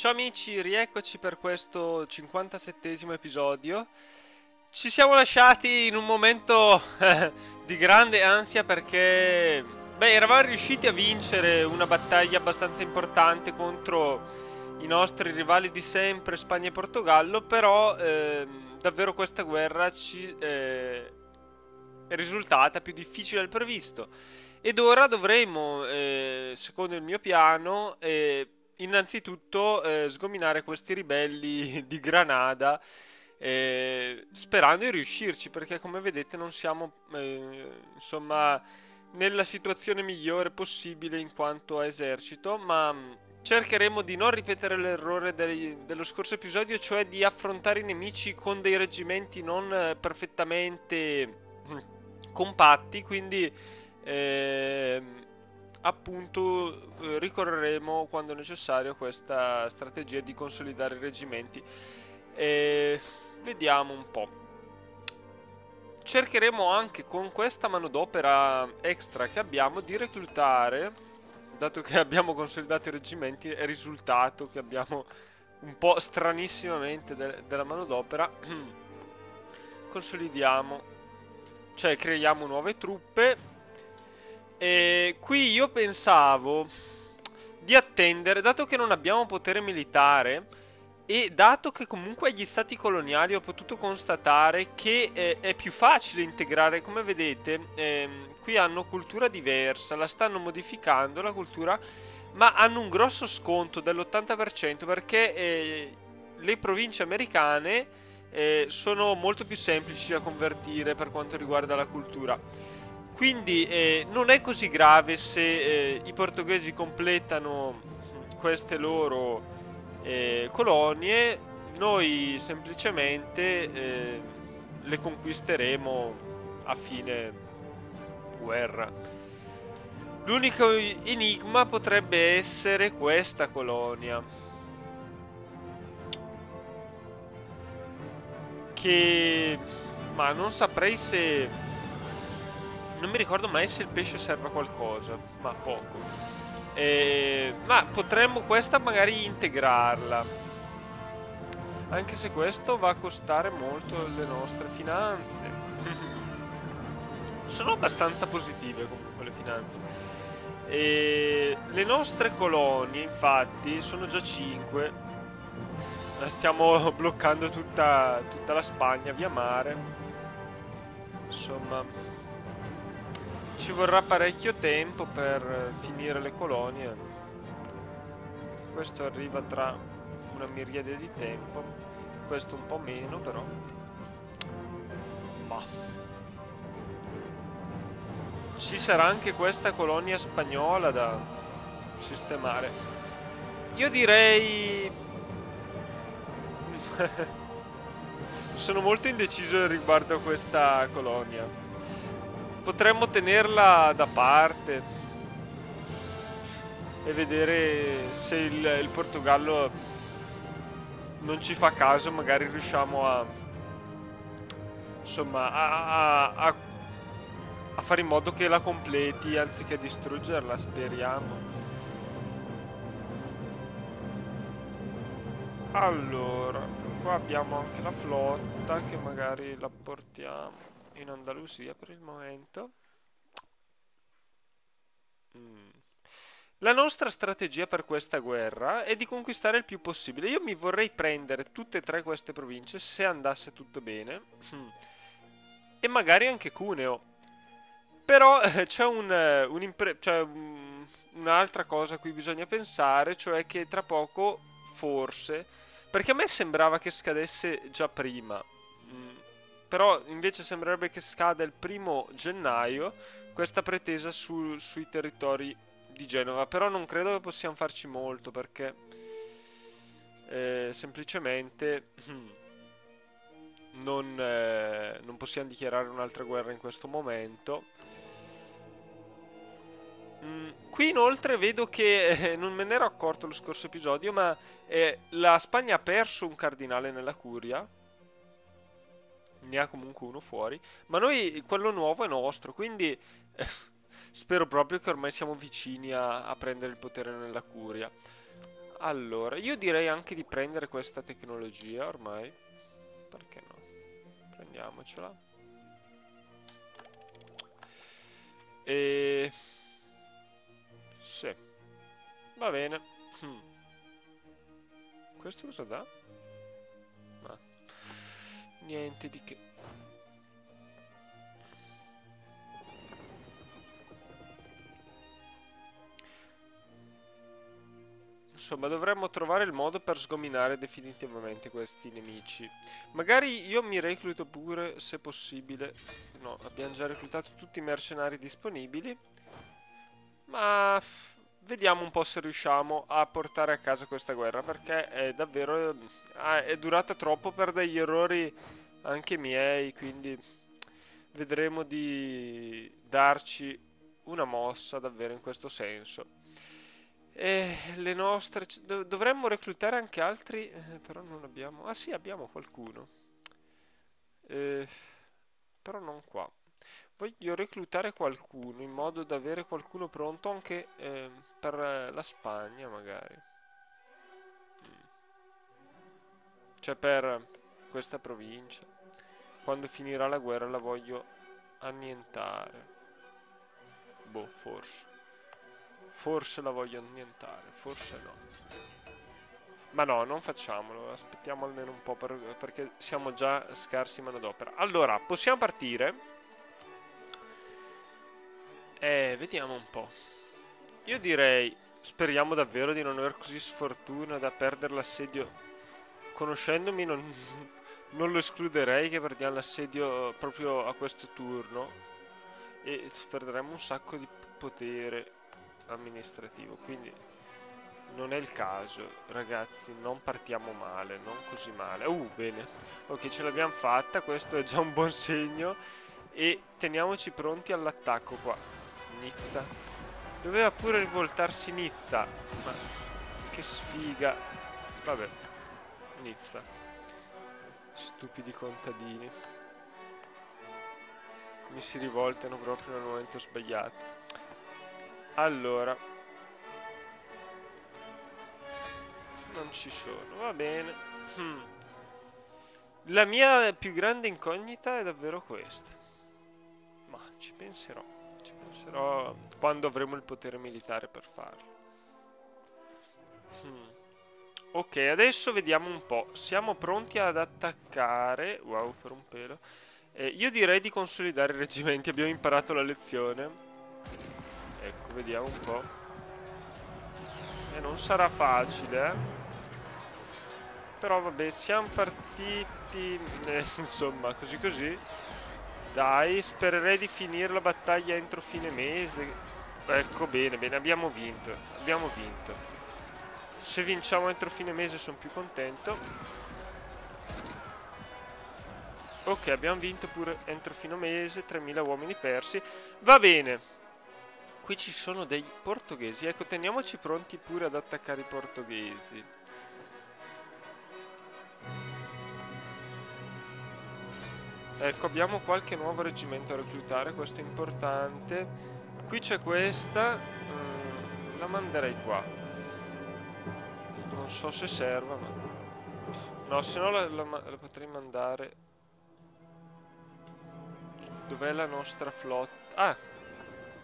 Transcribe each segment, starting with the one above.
Ciao amici, rieccoci per questo 57esimo episodio. Ci siamo lasciati in un momento di grande ansia perché, eravamo riusciti a vincere una battaglia abbastanza importante contro i nostri rivali di sempre, Spagna e Portogallo, però davvero questa guerra è risultata più difficile del previsto. Ed ora dovremo, secondo il mio piano, innanzitutto sgominare questi ribelli di Granada, sperando di riuscirci, perché come vedete non siamo, insomma, nella situazione migliore possibile in quanto a esercito, ma cercheremo di non ripetere l'errore dello scorso episodio, cioè di affrontare i nemici con dei reggimenti non perfettamente compatti, quindi appunto ricorreremo quando necessario a questa strategia di consolidare i reggimenti. Vediamo un po'. Cercheremo anche con questa manodopera extra che abbiamo di reclutare, dato che abbiamo consolidato i reggimenti, è risultato che abbiamo un po' stranissimamente della manodopera. Consolidiamo, cioè creiamo nuove truppe. E qui io pensavo di attendere, dato che non abbiamo potere militare e dato che comunque agli stati coloniali ho potuto constatare che è più facile integrare, come vedete, qui hanno cultura diversa, la stanno modificando la cultura, ma hanno un grosso sconto dell'80% perché le province americane sono molto più semplici da convertire per quanto riguarda la cultura. Quindi non è così grave se i portoghesi completano queste loro colonie, noi semplicemente le conquisteremo a fine guerra. L'unico enigma potrebbe essere questa colonia, che ma non saprei se, non mi ricordo mai se il pesce serve a qualcosa, ma poco. Ma potremmo questa magari integrarla, anche se questo va a costare molto le nostre finanze. Sono abbastanza positive comunque le finanze. Le nostre colonie infatti sono già 5. Stiamo bloccando tutta la Spagna via mare. Insomma, ci vorrà parecchio tempo per finire le colonie. Questo arriva tra una miriade di tempo. Questo un po' meno però. Bah. Ci sarà anche questa colonia spagnola da sistemare. Io direi sono molto indeciso riguardo a questa colonia. Potremmo tenerla da parte e vedere se il Portogallo non ci fa caso, magari riusciamo a, insomma, a fare in modo che la completi anziché distruggerla, speriamo. Allora, qua abbiamo anche la flotta che magari la portiamo in Andalusia per il momento. La nostra strategia per questa guerra è di conquistare il più possibile. Io mi vorrei prendere tutte e tre queste province se andasse tutto bene. E magari anche Cuneo. Però c'è un'altra cosa a cui bisogna pensare, cioè che tra poco, forse, perché a me sembrava che scadesse già prima, però invece sembrerebbe che scada il 1° gennaio questa pretesa sui territori di Genova, però non credo che possiamo farci molto perché semplicemente non possiamo dichiarare un'altra guerra in questo momento. Qui inoltre vedo che non me ne ero accorto lo scorso episodio, ma la Spagna ha perso un cardinale nella curia, ne ha comunque uno fuori, ma noi quello nuovo è nostro, quindi spero proprio che ormai siamo vicini a prendere il potere nella curia. Allora, io direi anche di prendere questa tecnologia ormai. Perché no? Prendiamocela. E... Sì. Va bene. Questo cosa dà? Ah. Niente di che. Insomma, dovremmo trovare il modo per sgominare definitivamente questi nemici. Magari io mi recluto pure, se possibile. No, abbiamo già reclutato tutti i mercenari disponibili. Ma vediamo un po' se riusciamo a portare a casa questa guerra, perché è davvero... è durata troppo per degli errori anche miei, quindi vedremo di darci una mossa davvero in questo senso. E le nostre... dovremmo reclutare anche altri, però non abbiamo... Ah sì, abbiamo qualcuno. Eh, però non qua. Voglio reclutare qualcuno in modo da avere qualcuno pronto anche per la Spagna, magari. Mm. Cioè per questa provincia. Quando finirà la guerra la voglio annientare. Boh, forse. Forse la voglio annientare, forse no. Ma no, non facciamolo, aspettiamo almeno un po' perché siamo già scarsi manodopera. Allora, possiamo partire. Vediamo un po'. Io direi, speriamo davvero di non aver così sfortuna da perdere l'assedio. Conoscendomi non lo escluderei che perdiamo l'assedio proprio a questo turno. E perderemo un sacco di potere amministrativo, quindi non è il caso, ragazzi, non partiamo male, non così male. Bene. Ok, ce l'abbiamo fatta, questo è già un buon segno e teniamoci pronti all'attacco qua. Nizza. Doveva pure rivoltarsi Nizza, ma che sfiga. Vabbè, Nizza. Stupidi contadini. Mi si rivoltano proprio nel momento sbagliato. Allora, non ci sono, va bene. La mia più grande incognita è davvero questa. Ma ci penserò quando avremo il potere militare per farlo. Ok, adesso vediamo un po'. Siamo pronti ad attaccare. Wow, per un pelo. Io direi di consolidare i reggimenti. Abbiamo imparato la lezione. Ecco, vediamo un po'. Non sarà facile, eh. Però vabbè, siamo partiti. Insomma, così così. Dai, spererei di finire la battaglia entro fine mese. Ecco, bene, bene, abbiamo vinto. Abbiamo vinto. Se vinciamo entro fine mese sono più contento. Ok, abbiamo vinto pure entro fine mese. 3000 uomini persi. Va bene. Qui ci sono dei portoghesi. Ecco, teniamoci pronti pure ad attaccare i portoghesi. Ecco, abbiamo qualche nuovo reggimento da reclutare. Questo è importante. Qui c'è questa. La manderei qua. Non so se serva, ma... No, se no la potrei mandare... Dov'è la nostra flotta? Ah!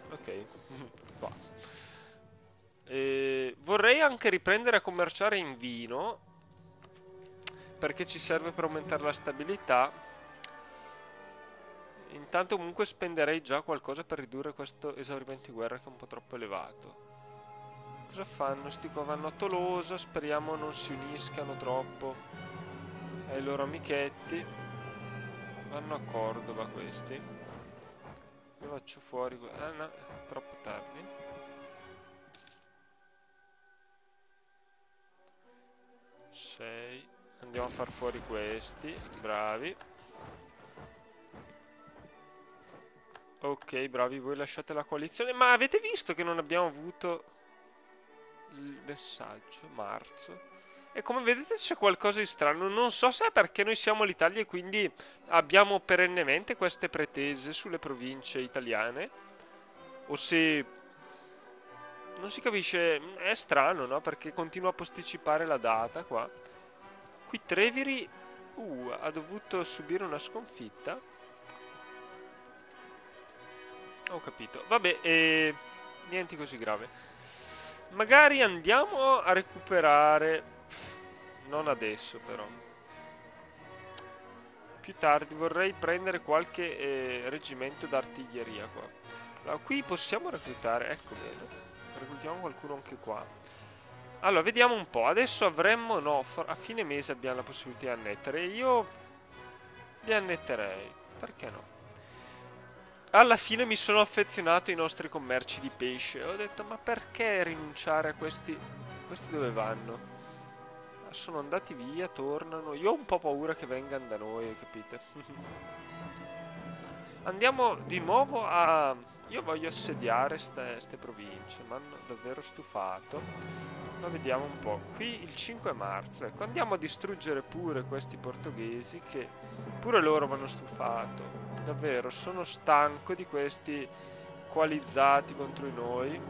Ok. Qua. Vorrei anche riprendere a commerciare in vino, perché ci serve per aumentare la stabilità. Intanto comunque spenderei già qualcosa per ridurre questo esaurimento di guerra che è un po' troppo elevato. Cosa fanno? Sti qua vanno a Tolosa, speriamo non si uniscano troppo ai loro amichetti. Vanno a Cordova questi. Io faccio fuori... Ah no, è troppo tardi. Sei. Andiamo a far fuori questi. Bravi. Ok, bravi, voi lasciate la coalizione. Ma avete visto che non abbiamo avuto il messaggio? Marzo. E come vedete c'è qualcosa di strano. Non so se è perché noi siamo l'Italia e quindi abbiamo perennemente queste pretese sulle province italiane, o se Non si capisce, è strano, no? Perché continua a posticipare la data qua. Qui Treviri ha dovuto subire una sconfitta. Ho capito. Vabbè, niente così grave. Magari andiamo a recuperare. Non adesso, però. Più tardi vorrei prendere qualche reggimento d'artiglieria qua. Allora, qui possiamo reclutare. Ecco bene. Reclutiamo qualcuno anche qua. Allora, vediamo un po'. Adesso avremmo. No, a fine mese abbiamo la possibilità di annettere. Io li annetterei. Perché no? Alla fine mi sono affezionato ai nostri commerci di pesce. Ho detto, ma perché rinunciare a questi? Questi dove vanno? Sono andati via, tornano. Io ho un po' paura che vengano da noi, capite? Andiamo di nuovo a... Io voglio assediare ste province. Mi hanno davvero stufato. Ma vediamo un po'. Qui il 5 marzo. Ecco, andiamo a distruggere pure questi portoghesi che pure loro mi hanno stufato. Davvero, sono stanco di questi coalizzati contro di noi.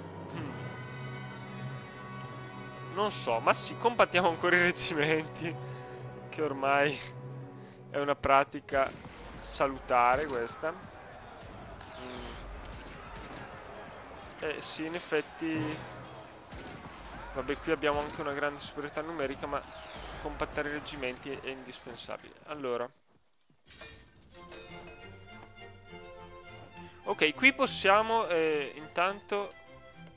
Non so, ma sì, combattiamo ancora i reggimenti, che ormai è una pratica salutare questa. Sì, in effetti... Vabbè, qui abbiamo anche una grande superiorità numerica, ma compattare i reggimenti è indispensabile. Allora... Ok, qui possiamo intanto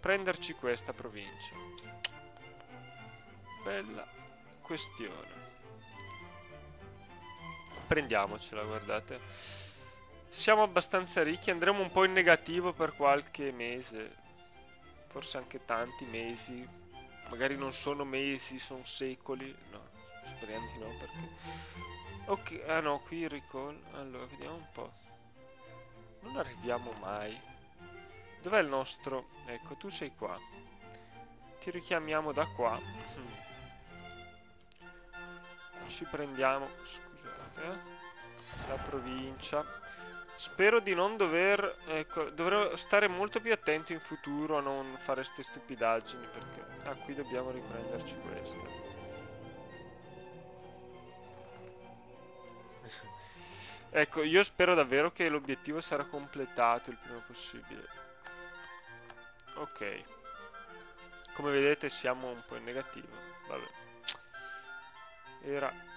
prenderci questa provincia. Bella questione. Prendiamocela, guardate. Siamo abbastanza ricchi, andremo un po' in negativo per qualche mese. Forse anche tanti mesi. Magari non sono mesi, sono secoli. No, speriamo di no perché... Ok, ah no, qui il recall. Allora, vediamo un po'. Non arriviamo mai. Dov'è il nostro... Ecco, tu sei qua. Ti richiamiamo da qua. Ci prendiamo, scusate, la provincia. Spero di non dover, ecco, dovrò stare molto più attento in futuro a non fare ste stupidaggini perché qui dobbiamo riprenderci questa. Ecco, io spero davvero che l'obiettivo sarà completato il prima possibile. Ok. Come vedete siamo un po' in negativo. Vabbè. Era...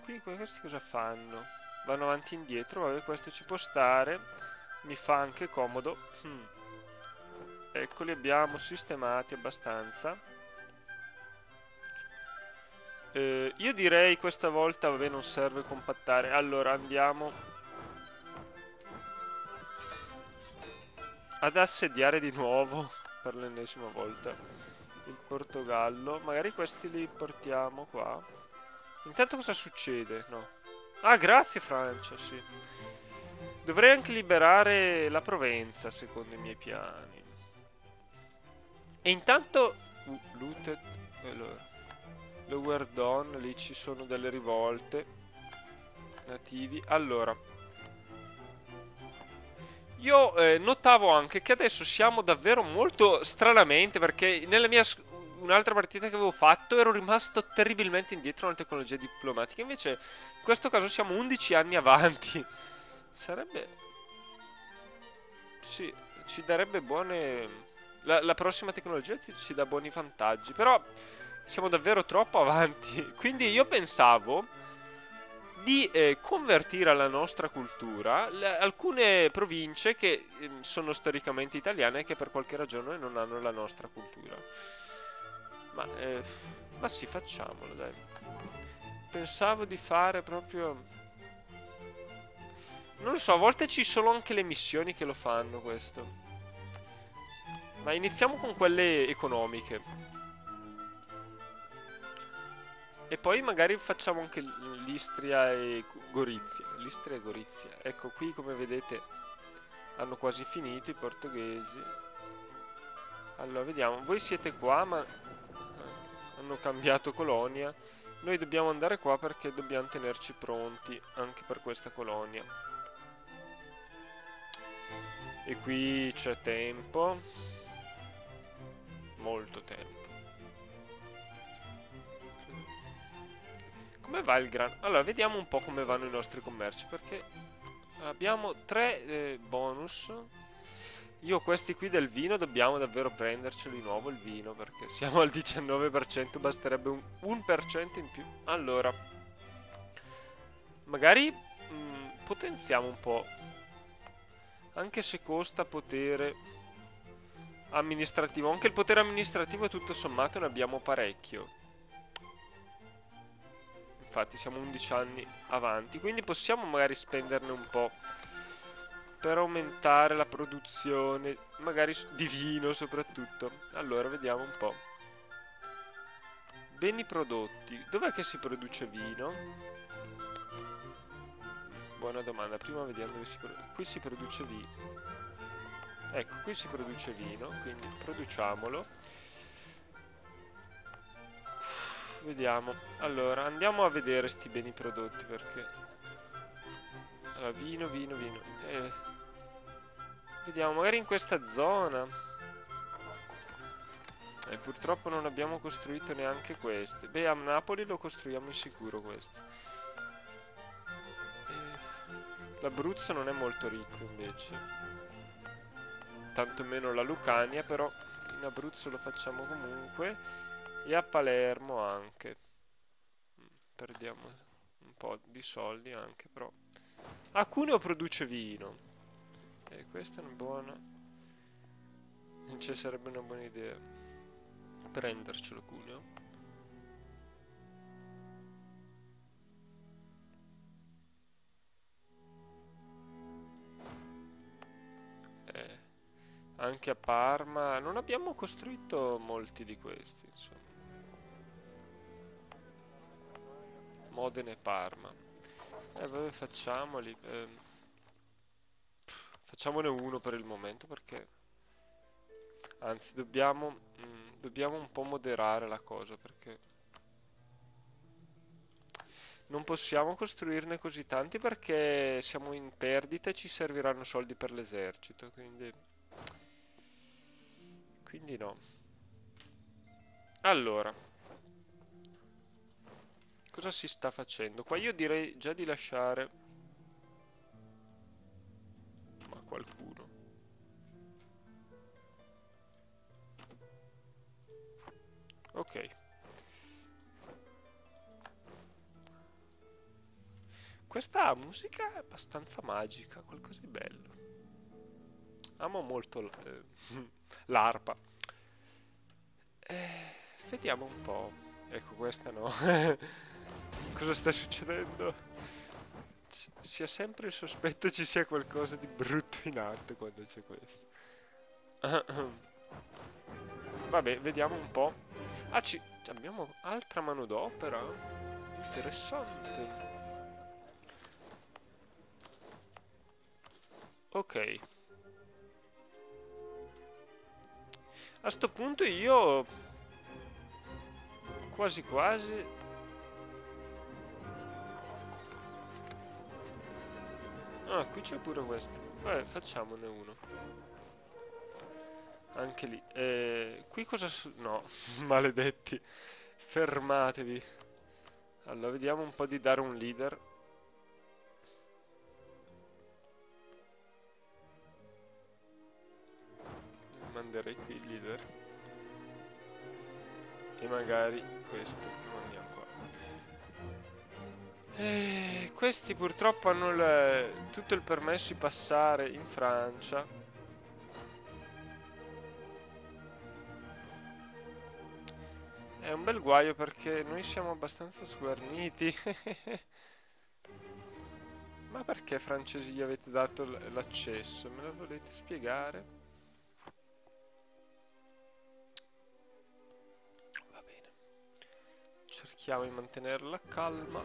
Qui questi cosa fanno? Vanno avanti e indietro. Vabbè, questo ci può stare. Mi fa anche comodo. Ecco, li abbiamo sistemati abbastanza. Io direi questa volta, vabbè, non serve compattare. Allora, andiamo ad assediare di nuovo per l'ennesima volta il Portogallo. Magari questi li portiamo qua. Intanto cosa succede? No. Ah, grazie Francia, sì. Dovrei anche liberare la Provenza, secondo i miei piani. E intanto... looted... Allora... Lower Dawn, lì ci sono delle rivolte. Nativi. Allora... Io notavo anche che adesso siamo davvero molto stranamente, perché nella mia... un'altra partita che avevo fatto ero rimasto terribilmente indietro nella tecnologia diplomatica. Invece in questo caso siamo 11 anni avanti. Sarebbe... Sì, ci darebbe buone... La prossima tecnologia ci dà buoni vantaggi. Però siamo davvero troppo avanti. Quindi io pensavo di convertire alla nostra cultura alcune province che sono storicamente italiane e che per qualche ragione non hanno la nostra cultura. Ma sì, facciamolo, dai. Pensavo di fare proprio... Non lo so, a volte ci sono anche le missioni che lo fanno questo. Ma iniziamo con quelle economiche. E poi magari facciamo anche l'Istria e Gorizia. L'Istria e Gorizia. Ecco, qui come vedete hanno quasi finito i portoghesi. Allora, vediamo. Voi siete qua, ma... hanno cambiato colonia. Noi dobbiamo andare qua perché dobbiamo tenerci pronti anche per questa colonia. E qui c'è tempo. molto tempo. Come va il grano? Allora, vediamo un po' come vanno i nostri commerci, perché abbiamo 3 bonus. Io questi qui del vino dobbiamo davvero prendercelo di nuovo il vino, perché siamo al 19%, basterebbe un 1% in più. Allora, magari potenziamo un po', anche se costa potere amministrativo. Anche il potere amministrativo tutto sommato ne abbiamo parecchio. Infatti siamo 11 anni avanti, quindi possiamo magari spenderne un po' per aumentare la produzione, magari di vino soprattutto. Allora, vediamo un po'. Beni prodotti. Dov'è che si produce vino? Buona domanda. Prima vediamo dove si produce. Qui si produce vino. Ecco, qui si produce vino, quindi produciamolo. Vediamo. Allora, andiamo a vedere sti beni prodotti, perché... Allora, vino. Vediamo, magari in questa zona. Purtroppo non abbiamo costruito neanche queste. Beh, a Napoli lo costruiamo in sicuro questo. L'Abruzzo non è molto ricco invece. Tanto meno la Lucania, però in Abruzzo lo facciamo comunque. E a Palermo anche. Perdiamo un po' di soldi anche, però. Ah, Cuneo produce vino. Questa è una buona. Non ci sarebbe una buona idea prendercelo Cuneo. Anche a Parma non abbiamo costruito molti di questi, insomma. Modena e Parma. Vabbè, facciamoli. Facciamone uno per il momento, perché anzi dobbiamo un po' moderare la cosa, perché non possiamo costruirne così tanti, perché siamo in perdita e ci serviranno soldi per l'esercito, quindi no. Allora, cosa si sta facendo? Qua io direi già di lasciare a qualcuno. Ok. Questa musica è abbastanza magica, qualcosa di bello. Amo molto l'arpa. Vediamo un po'. Ecco, questa no. Cosa sta succedendo? Si ha sempre il sospetto ci sia qualcosa di brutto in atto quando c'è questo. Vabbè, vediamo un po'. Ah, abbiamo altra manodopera. Interessante. Ok. A sto punto io quasi quasi ah, qui c'è pure questo. Vabbè, facciamone uno. Anche lì. Qui cosa no, maledetti. Fermatevi. Allora, vediamo un po' di dare un leader. Manderei qui il leader. E magari questo lo mandiamo qua. Questi purtroppo hanno tutto il permesso di passare in Francia. È un bel guaio, perché noi siamo abbastanza sguarniti. Ma perché francesi gli avete dato l'accesso? Me lo volete spiegare? Va bene. Cerchiamo di mantenere la calma.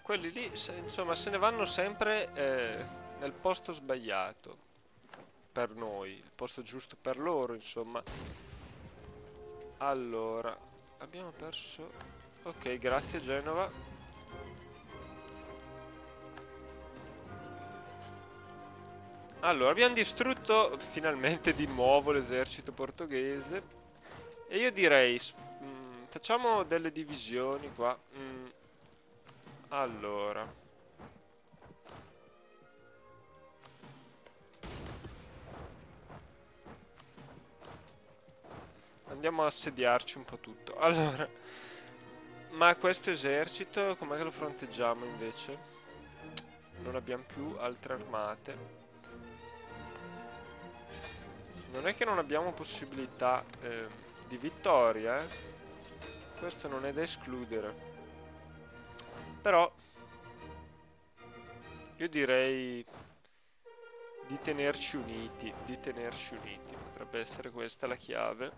Quelli lì, insomma, se ne vanno sempre nel posto sbagliato. Per noi, il posto giusto per loro, insomma. Allora, abbiamo perso... Ok, grazie Genova. Allora, abbiamo distrutto finalmente di nuovo l'esercito portoghese. E io direi, facciamo delle divisioni qua. Allora, andiamo a assediarci un po' tutto. Allora, ma questo esercito, com'è che lo fronteggiamo invece? Non abbiamo più altre armate. Non è che non abbiamo possibilità di vittoria, eh? Questo non è da escludere. Però io direi di tenerci uniti, di tenerci uniti. Potrebbe essere questa la chiave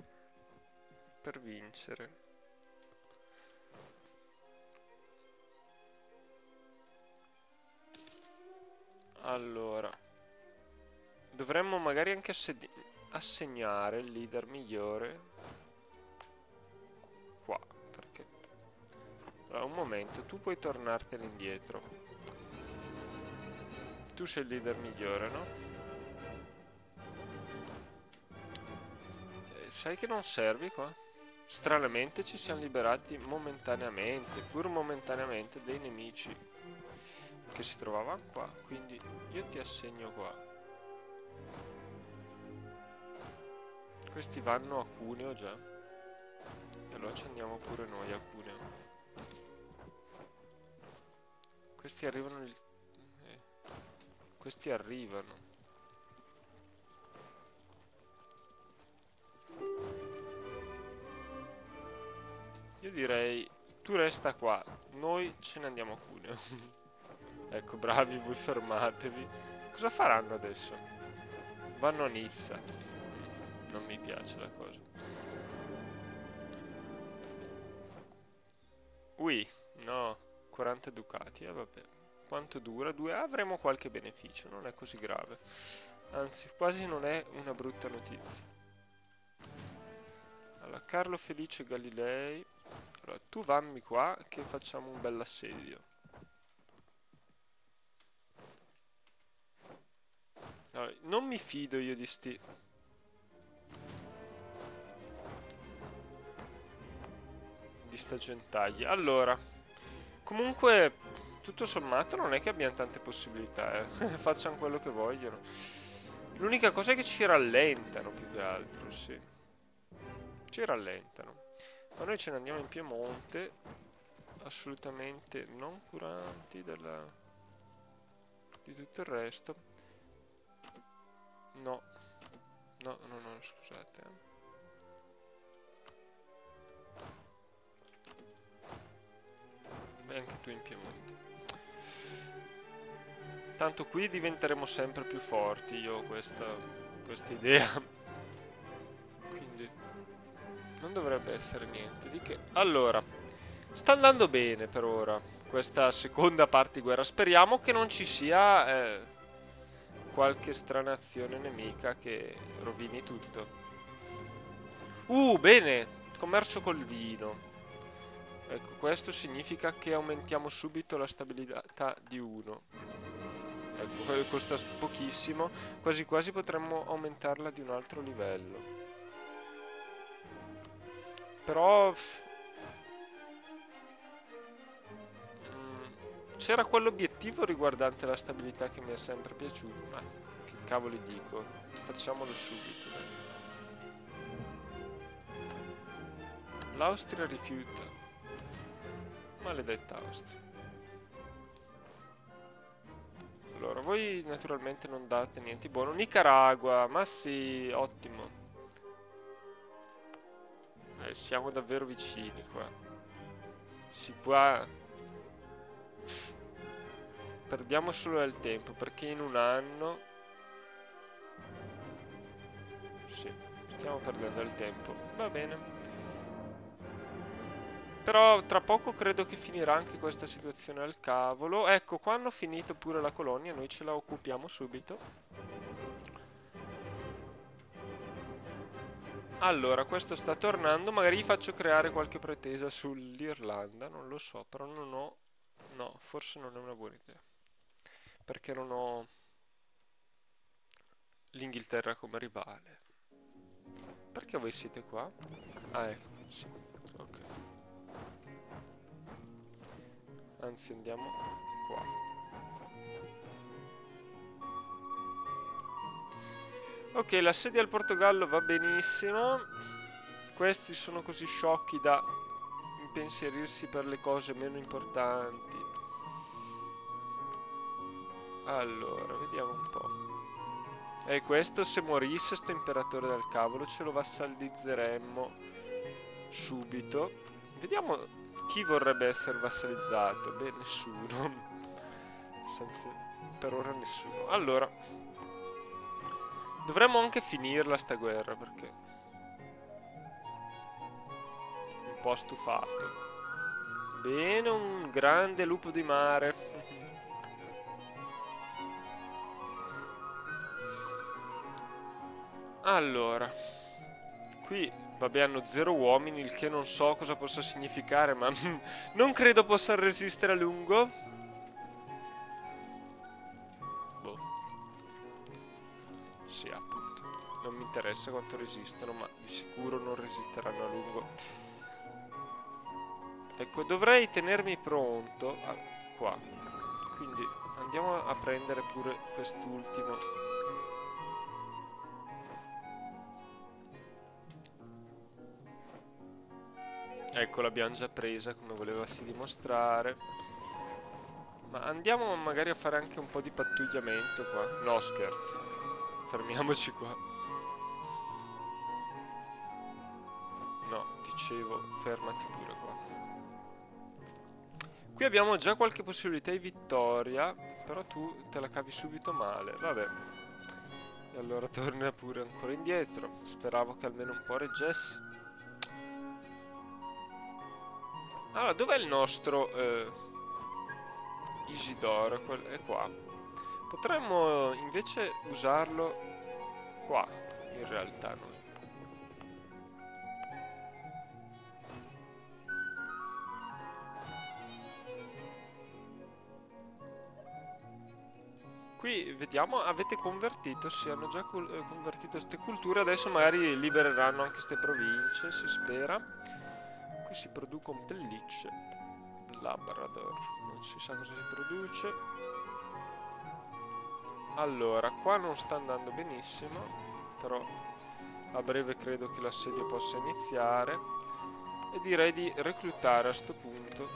per vincere. Allora, dovremmo magari anche assegnare il leader migliore qua, perché... Allora, un momento, tu puoi tornartene indietro. Tu sei il leader migliore, no? Sai che non servi qua? Stranamente ci siamo liberati momentaneamente, pur momentaneamente, dei nemici che si trovavano qua. Quindi io ti assegno qua. Questi vanno a Cuneo già. E allora ci andiamo pure noi a Cuneo. Questi arrivano questi arrivano. Io direi, tu resta qua, noi ce ne andiamo a Cuneo. Ecco, bravi, voi fermatevi. Cosa faranno adesso? Vanno a Nizza. Non mi piace la cosa. Ui, no, 40 ducati, vabbè. Quanto dura? 2? Avremo qualche beneficio, non è così grave. Anzi, quasi non è una brutta notizia. Allora, Carlo Felice Galilei. Allora, tu vammi qua che facciamo un bel assedio. Allora, non mi fido io di sta gentaglia. Allora, comunque, tutto sommato non è che abbiamo tante possibilità, facciano quello che vogliono. L'unica cosa è che ci rallentano più che altro, sì. Ci rallentano. Ma noi ce ne andiamo in Piemonte, assolutamente non curanti di tutto il resto. No, no, scusate. E anche tu in Piemonte. Tanto qui diventeremo sempre più forti, io ho questa idea. Quindi non dovrebbe essere niente di che. Allora, sta andando bene per ora questa seconda parte di guerra. Speriamo che non ci sia qualche strana azione nemica che rovini tutto. Bene, commercio col vino. Ecco, questo significa che aumentiamo subito la stabilità di 1. Ecco, costa pochissimo, quasi quasi potremmo aumentarla di un altro livello. Però c'era quell'obiettivo riguardante la stabilità che mi è sempre piaciuto. Ma che cavoli dico? Facciamolo subito. L'Austria rifiuta. Maledetta Austria. Allora, voi naturalmente non date niente di buono. Nicaragua, ma sì, ottimo. Siamo davvero vicini qua. Si può... Perdiamo solo del tempo, perché in un anno... Sì, stiamo perdendo del tempo. Va bene. Però tra poco credo che finirà anche questa situazione al cavolo. Ecco, qua hanno finito pure la colonia, noi ce la occupiamo subito. Allora, questo sta tornando, magari gli faccio creare qualche pretesa sull'Irlanda, non lo so, però non ho... No, forse non è una buona idea. Perché non ho l'Inghilterra come rivale. Perché voi siete qua? Ah, ecco, sì. Ok. Anzi, andiamo qua. Ok, l'assedio al Portogallo va benissimo. Questi sono così sciocchi da impensierirsi per le cose meno importanti. Allora, vediamo un po'. E questo, se morisse sto imperatore del cavolo, ce lo vassalizzeremmo subito. Vediamo chi vorrebbe essere vassalizzato. Beh, nessuno. Senza, per ora nessuno. Allora, dovremmo anche finirla sta guerra, perché un po' stufato. Bene, un grande lupo di mare. Allora, qui vabbè hanno 0 uomini, il che non so cosa possa significare, ma non credo possa resistere a lungo. Boh. Sì, appunto. Non mi interessa quanto resistono, ma di sicuro non resisteranno a lungo. Ecco, dovrei tenermi pronto qua. Quindi andiamo a prendere pure quest'ultimo. Ecco, l'abbiamo già presa come volevasi dimostrare. Ma andiamo magari a fare anche un po' di pattugliamento qua. No, scherzo. Fermiamoci qua. No, dicevo, fermati pure qua. Qui abbiamo già qualche possibilità di vittoria, però tu te la cavi subito male. Vabbè. E allora torna pure ancora indietro. Speravo che almeno un po' reggesse. Allora, dov'è il nostro Isidoro? È qua. Potremmo invece usarlo qua, in realtà noi. Qui vediamo, avete convertito, sì, hanno già convertito queste culture, adesso magari libereranno anche queste province, si spera. Qui si producono pellicce, Labrador, non si sa cosa si produce. Allora, qua non sta andando benissimo, però a breve credo che l'assedio possa iniziare. E direi di reclutare a sto punto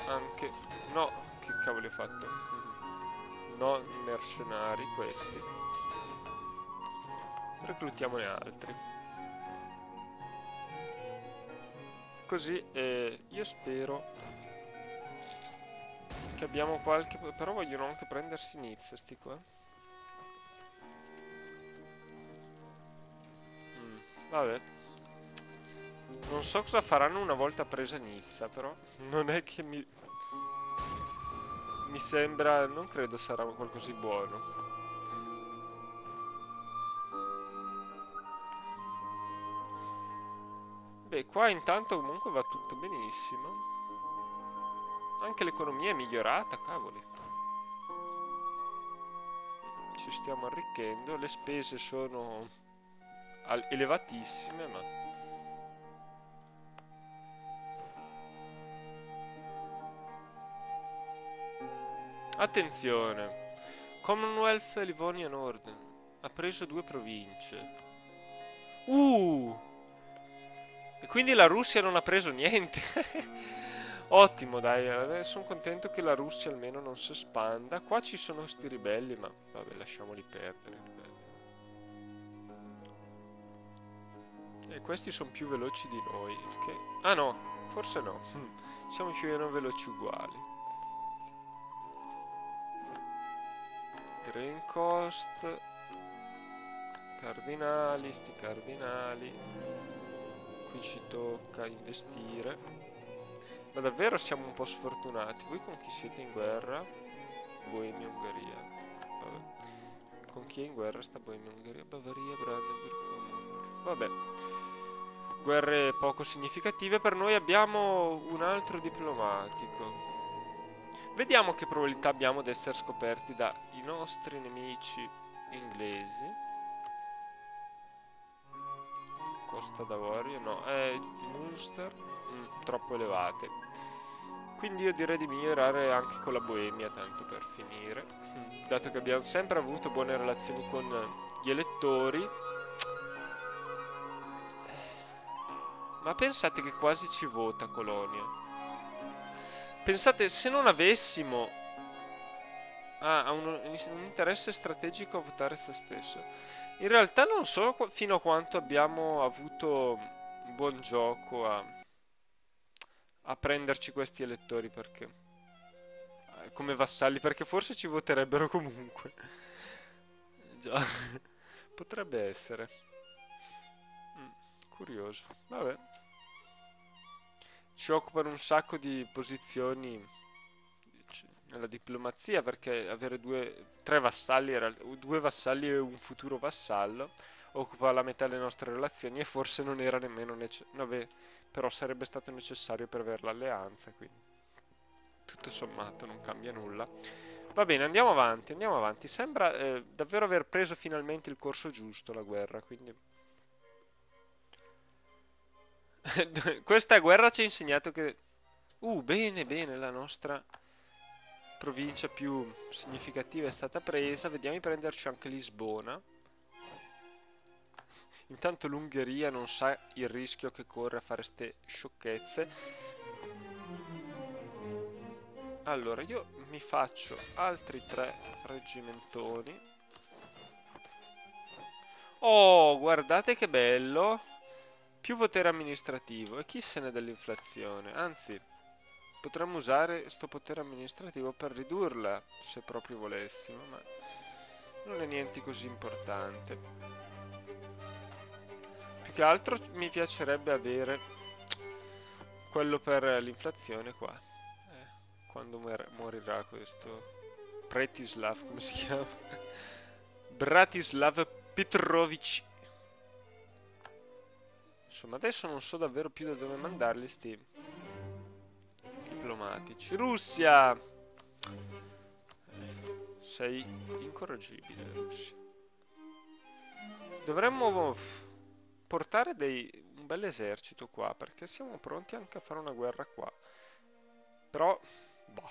anche... No, che cavolo ho fatto? No, mercenari questi. Reclutiamone altri. Così io spero che abbiamo qualche... Però vogliono anche prendersi Nizza sti qua. Vabbè. Non so cosa faranno una volta presa Nizza, però non è che mi sembra... Non credo sarà qualcosa di buono. Beh, qua intanto comunque va tutto benissimo. Anche l'economia è migliorata, cavoli. Ci stiamo arricchendo, le spese sono elevatissime, ma... Attenzione! Commonwealth Livonian Orden ha preso 2 province. E quindi la Russia non ha preso niente. Ottimo, dai, sono contento che la Russia almeno non si espanda. Qua ci sono questi ribelli, ma vabbè, lasciamoli perdere. E questi sono più veloci di noi. Perché... Ah no, forse no. Siamo più o meno veloci uguali. Green Coast. Cardinali, sti cardinali. Qui ci tocca investire. Ma davvero siamo un po' sfortunati. Voi con chi siete in guerra? Boemia, Ungheria. Vabbè. Con chi è in guerra sta Boemia, Ungheria? Bavaria, Brandenburg. Vabbè. Guerre poco significative per noi. Abbiamo un altro diplomatico. Vediamo che probabilità abbiamo di essere scoperti dai nostri nemici inglesi. Costa d'Avorio, no, Munster, troppo elevate. Quindi io direi di migliorare anche con la Boemia, tanto per finire. Dato che abbiamo sempre avuto buone relazioni con gli elettori. Ma pensate che quasi ci vota Colonia. Pensate, se non avessimo ha un interesse strategico a votare se stesso. In realtà non so fino a quanto abbiamo avuto buon gioco a prenderci questi elettori perché come vassalli, perché forse ci voterebbero comunque. Già, potrebbe essere. Curioso. Vabbè. Ci occupano un sacco di posizioni nella diplomazia perché avere tre vassalli, due vassalli e un futuro vassallo occupa la metà delle nostre relazioni e forse non era nemmeno necessario. Vabbè, però sarebbe stato necessario per avere l'alleanza, quindi tutto sommato non cambia nulla. Va bene, andiamo avanti, andiamo avanti. Sembra davvero aver preso finalmente il corso giusto la guerra, quindi questa guerra ci ha insegnato che bene, bene, la nostra provincia più significativa è stata presa. Vediamo di prenderci anche Lisbona. Intanto l'Ungheria non sa il rischio che corre a fare ste sciocchezze. Allora, io mi faccio altri 3 reggimentoni. Oh, guardate che bello! Più potere amministrativo. E chi se ne dell'inflazione? Anzi, potremmo usare sto potere amministrativo per ridurla, se proprio volessimo, ma non è niente così importante. Più che altro mi piacerebbe avere quello per l'inflazione qua. Quando morirà questo Pretislav, come si chiama? Bratislav Petrovic. Insomma, adesso non so davvero più da dove mandarli sti diplomatici. Russia! Sei incorreggibile, Russia. Dovremmo portare un bel esercito qua, perché siamo pronti anche a fare una guerra qua. Però, boh,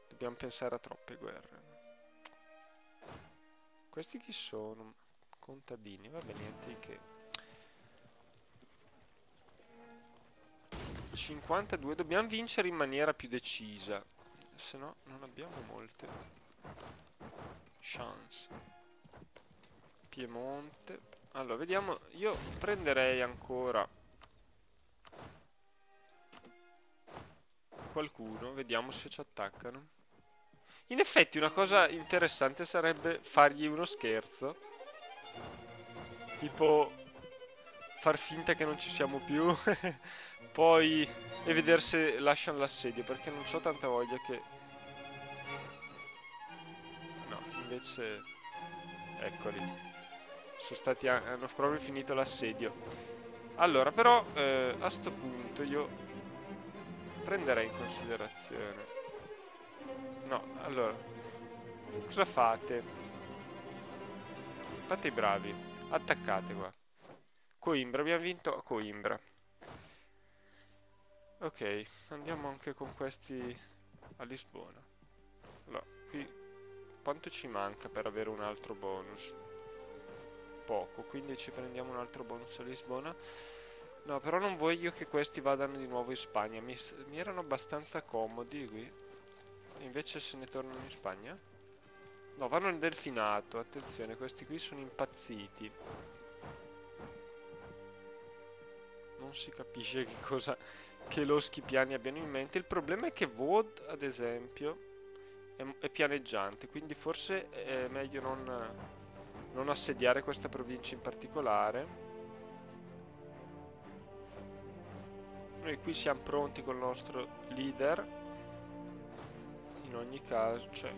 dobbiamo pensare a troppe guerre. Questi chi sono? Contadini, vabbè, niente di che. 52, dobbiamo vincere in maniera più decisa, se no non abbiamo molte chance. Piemonte. Allora, vediamo, io prenderei ancora qualcuno, vediamo se ci attaccano. In effetti una cosa interessante sarebbe fargli uno scherzo, tipo far finta che non ci siamo più poi e vedere se lasciano l'assedio, perché non ho tanta voglia che no, invece eccoli, sono stati hanno proprio finito l'assedio. Allora, però a sto punto io prenderei in considerazione. No, allora, cosa fate? Fate i bravi, attaccate qua. Coimbra, abbiamo vinto a Coimbra. Ok, andiamo anche con questi a Lisbona. Allora, qui quanto ci manca per avere un altro bonus? Poco, quindi ci prendiamo un altro bonus a Lisbona. No, però non voglio che questi vadano di nuovo in Spagna. Mi erano abbastanza comodi qui. E invece se ne tornano in Spagna? No, vanno nel Delfinato. Attenzione, questi qui sono impazziti. Non si capisce che loschi piani abbiano in mente. Il problema è che Vaud, ad esempio, è pianeggiante, quindi forse è meglio non assediare questa provincia in particolare. Noi qui siamo pronti col nostro leader. In ogni caso, cioè,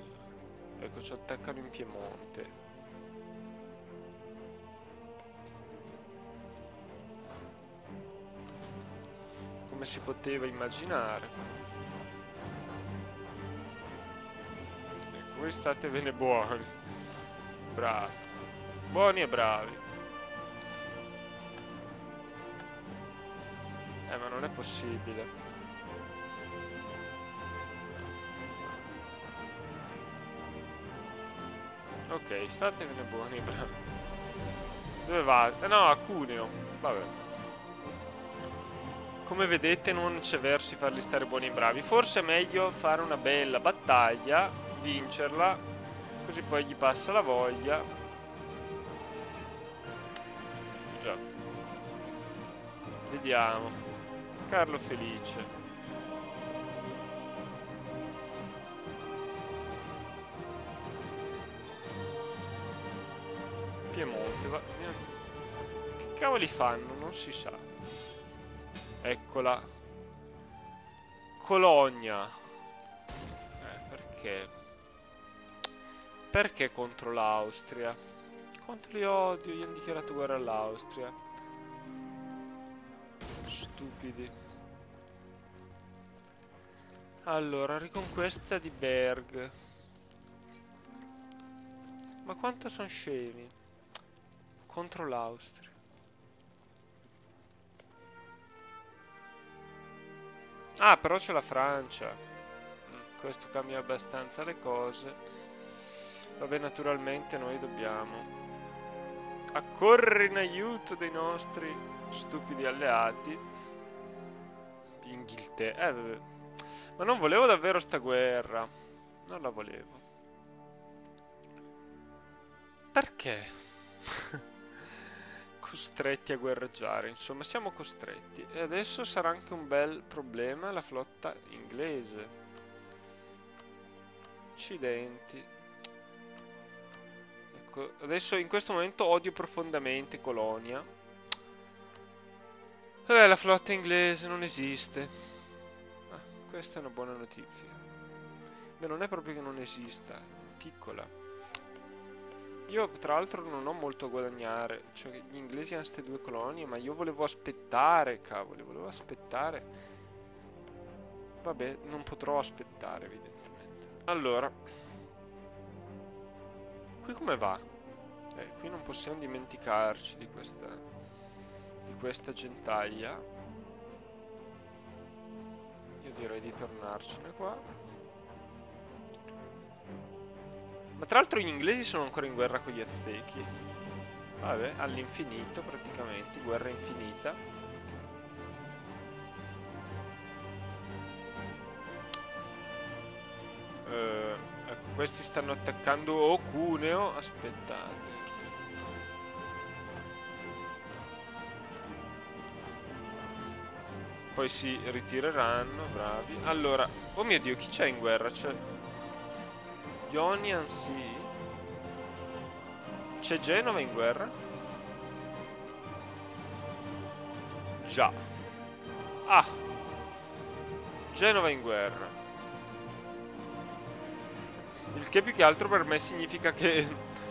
ecco, ci attaccano in Piemonte. Come si poteva immaginare. Ecco, voi statevene buoni. Bravi. Buoni e bravi. non è possibile. Ok, statevene buoni, bravi. Dove va? No, a Cuneo. Vabbè. Come vedete non c'è verso di farli stare buoni e bravi. Forse è meglio fare una bella battaglia, vincerla, così poi gli passa la voglia. Già. Vediamo. Carlo Felice. Piemonte, che cavoli fanno? Non si sa. Eccola. Cologna. Perché? Perché contro l'Austria? Contro li odio, gli hanno dichiarato guerra all'Austria. Stupidi. Allora, riconquista di Berg. Ma quanto sono scemi? Contro l'Austria. Ah, però c'è la Francia. Questo cambia abbastanza le cose. Vabbè, naturalmente noi dobbiamo accorrere in aiuto dei nostri stupidi alleati. Inghilterra. Vabbè. Ma non volevo davvero sta guerra. Non la volevo. Perché? Costretti a guerreggiare, insomma, siamo costretti. E adesso sarà anche un bel problema la flotta inglese. Accidenti. Ecco, adesso in questo momento odio profondamente Colonia. Vabbè, la flotta inglese non esiste. Ah, questa è una buona notizia. Beh, non è proprio che non esista, è piccola. Io tra l'altro non ho molto a guadagnare. Cioè gli inglesi hanno queste due colonie, ma io volevo aspettare, cavoli, volevo aspettare. Vabbè, non potrò aspettare evidentemente. Allora, qui come va? Qui non possiamo dimenticarci di questa gentaglia. Io direi di tornarcene qua. Ma tra l'altro gli inglesi sono ancora in guerra con gli Aztechi. Vabbè, all'infinito praticamente, guerra infinita. Ecco, questi stanno attaccando Cuneo. Aspettate. Poi si ritireranno, bravi. Allora, oh mio Dio, chi c'è in guerra? C'è Ionian Sea. C'è Genova in guerra? Già. Ah. Genova in guerra. Il che più che altro per me significa che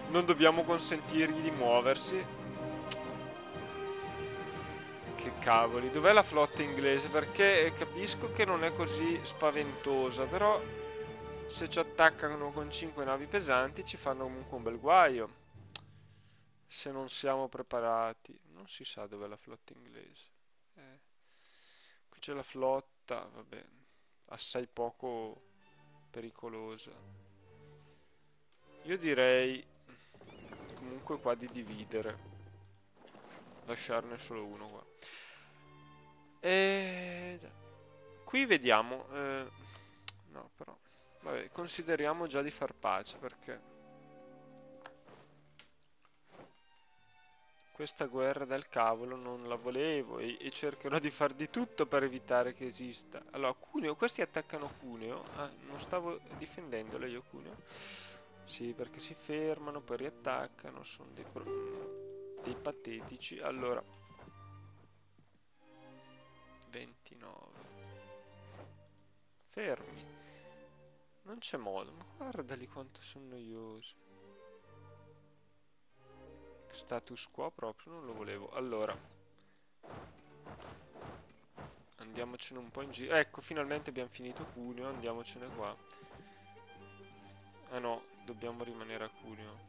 non dobbiamo consentirgli di muoversi. Che cavoli. Dov'è la flotta inglese? Perché capisco che non è così spaventosa, però se ci attaccano con 5 navi pesanti ci fanno comunque un bel guaio. Se non siamo preparati. Non si sa dov'è la flotta inglese. Qui c'è la flotta, vabbè, assai poco pericolosa. Io direi comunque qua di dividere. Lasciarne solo uno qua. Qui vediamo. No, però. Vabbè, consideriamo già di far pace perché questa guerra del cavolo non la volevo e cercherò di far di tutto per evitare che esista. Allora, Cuneo, questi attaccano Cuneo. Ah, non stavo difendendole io Cuneo. Sì, perché si fermano, poi riattaccano, sono dei patetici. Allora, 29. Fermi. Non c'è modo, ma guardali quanto sono noiosi. Status quo proprio non lo volevo. Allora, andiamocene un po' in giro. Ecco, finalmente abbiamo finito Cuneo. Andiamocene qua. Ah no, dobbiamo rimanere a Cuneo.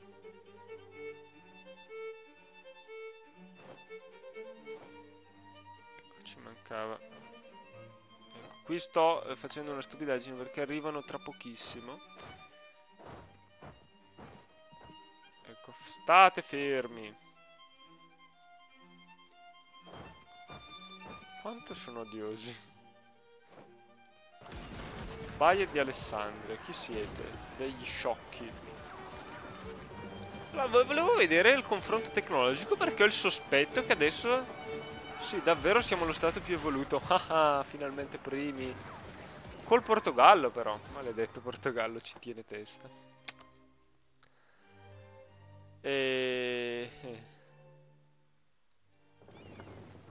ci mancava. Ecco, qui sto facendo una stupidaggine perché arrivano tra pochissimo. Ecco, state fermi. Quanto sono odiosi. Baia di Alessandria, chi siete? Degli sciocchi. Allora, volevo vedere il confronto tecnologico perché ho il sospetto che adesso... Sì, davvero siamo lo stato più evoluto. Ah, finalmente primi. Col Portogallo però. Maledetto Portogallo, ci tiene testa.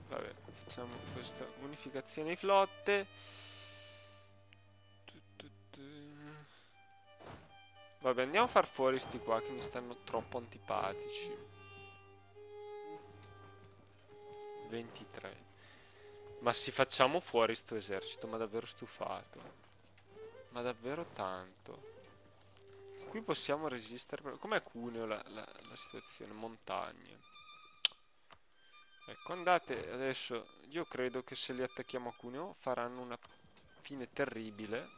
Vabbè, facciamo questa unificazione di flotte. Vabbè, andiamo a far fuori sti qua che mi stanno troppo antipatici. 23. Ma si facciamo fuori sto esercito, ma davvero stufato. Ma davvero tanto. Qui possiamo resistere. Com'è Cuneo la situazione? Montagne. Ecco, andate adesso. Io credo che se li attacchiamo a Cuneo faranno una fine terribile.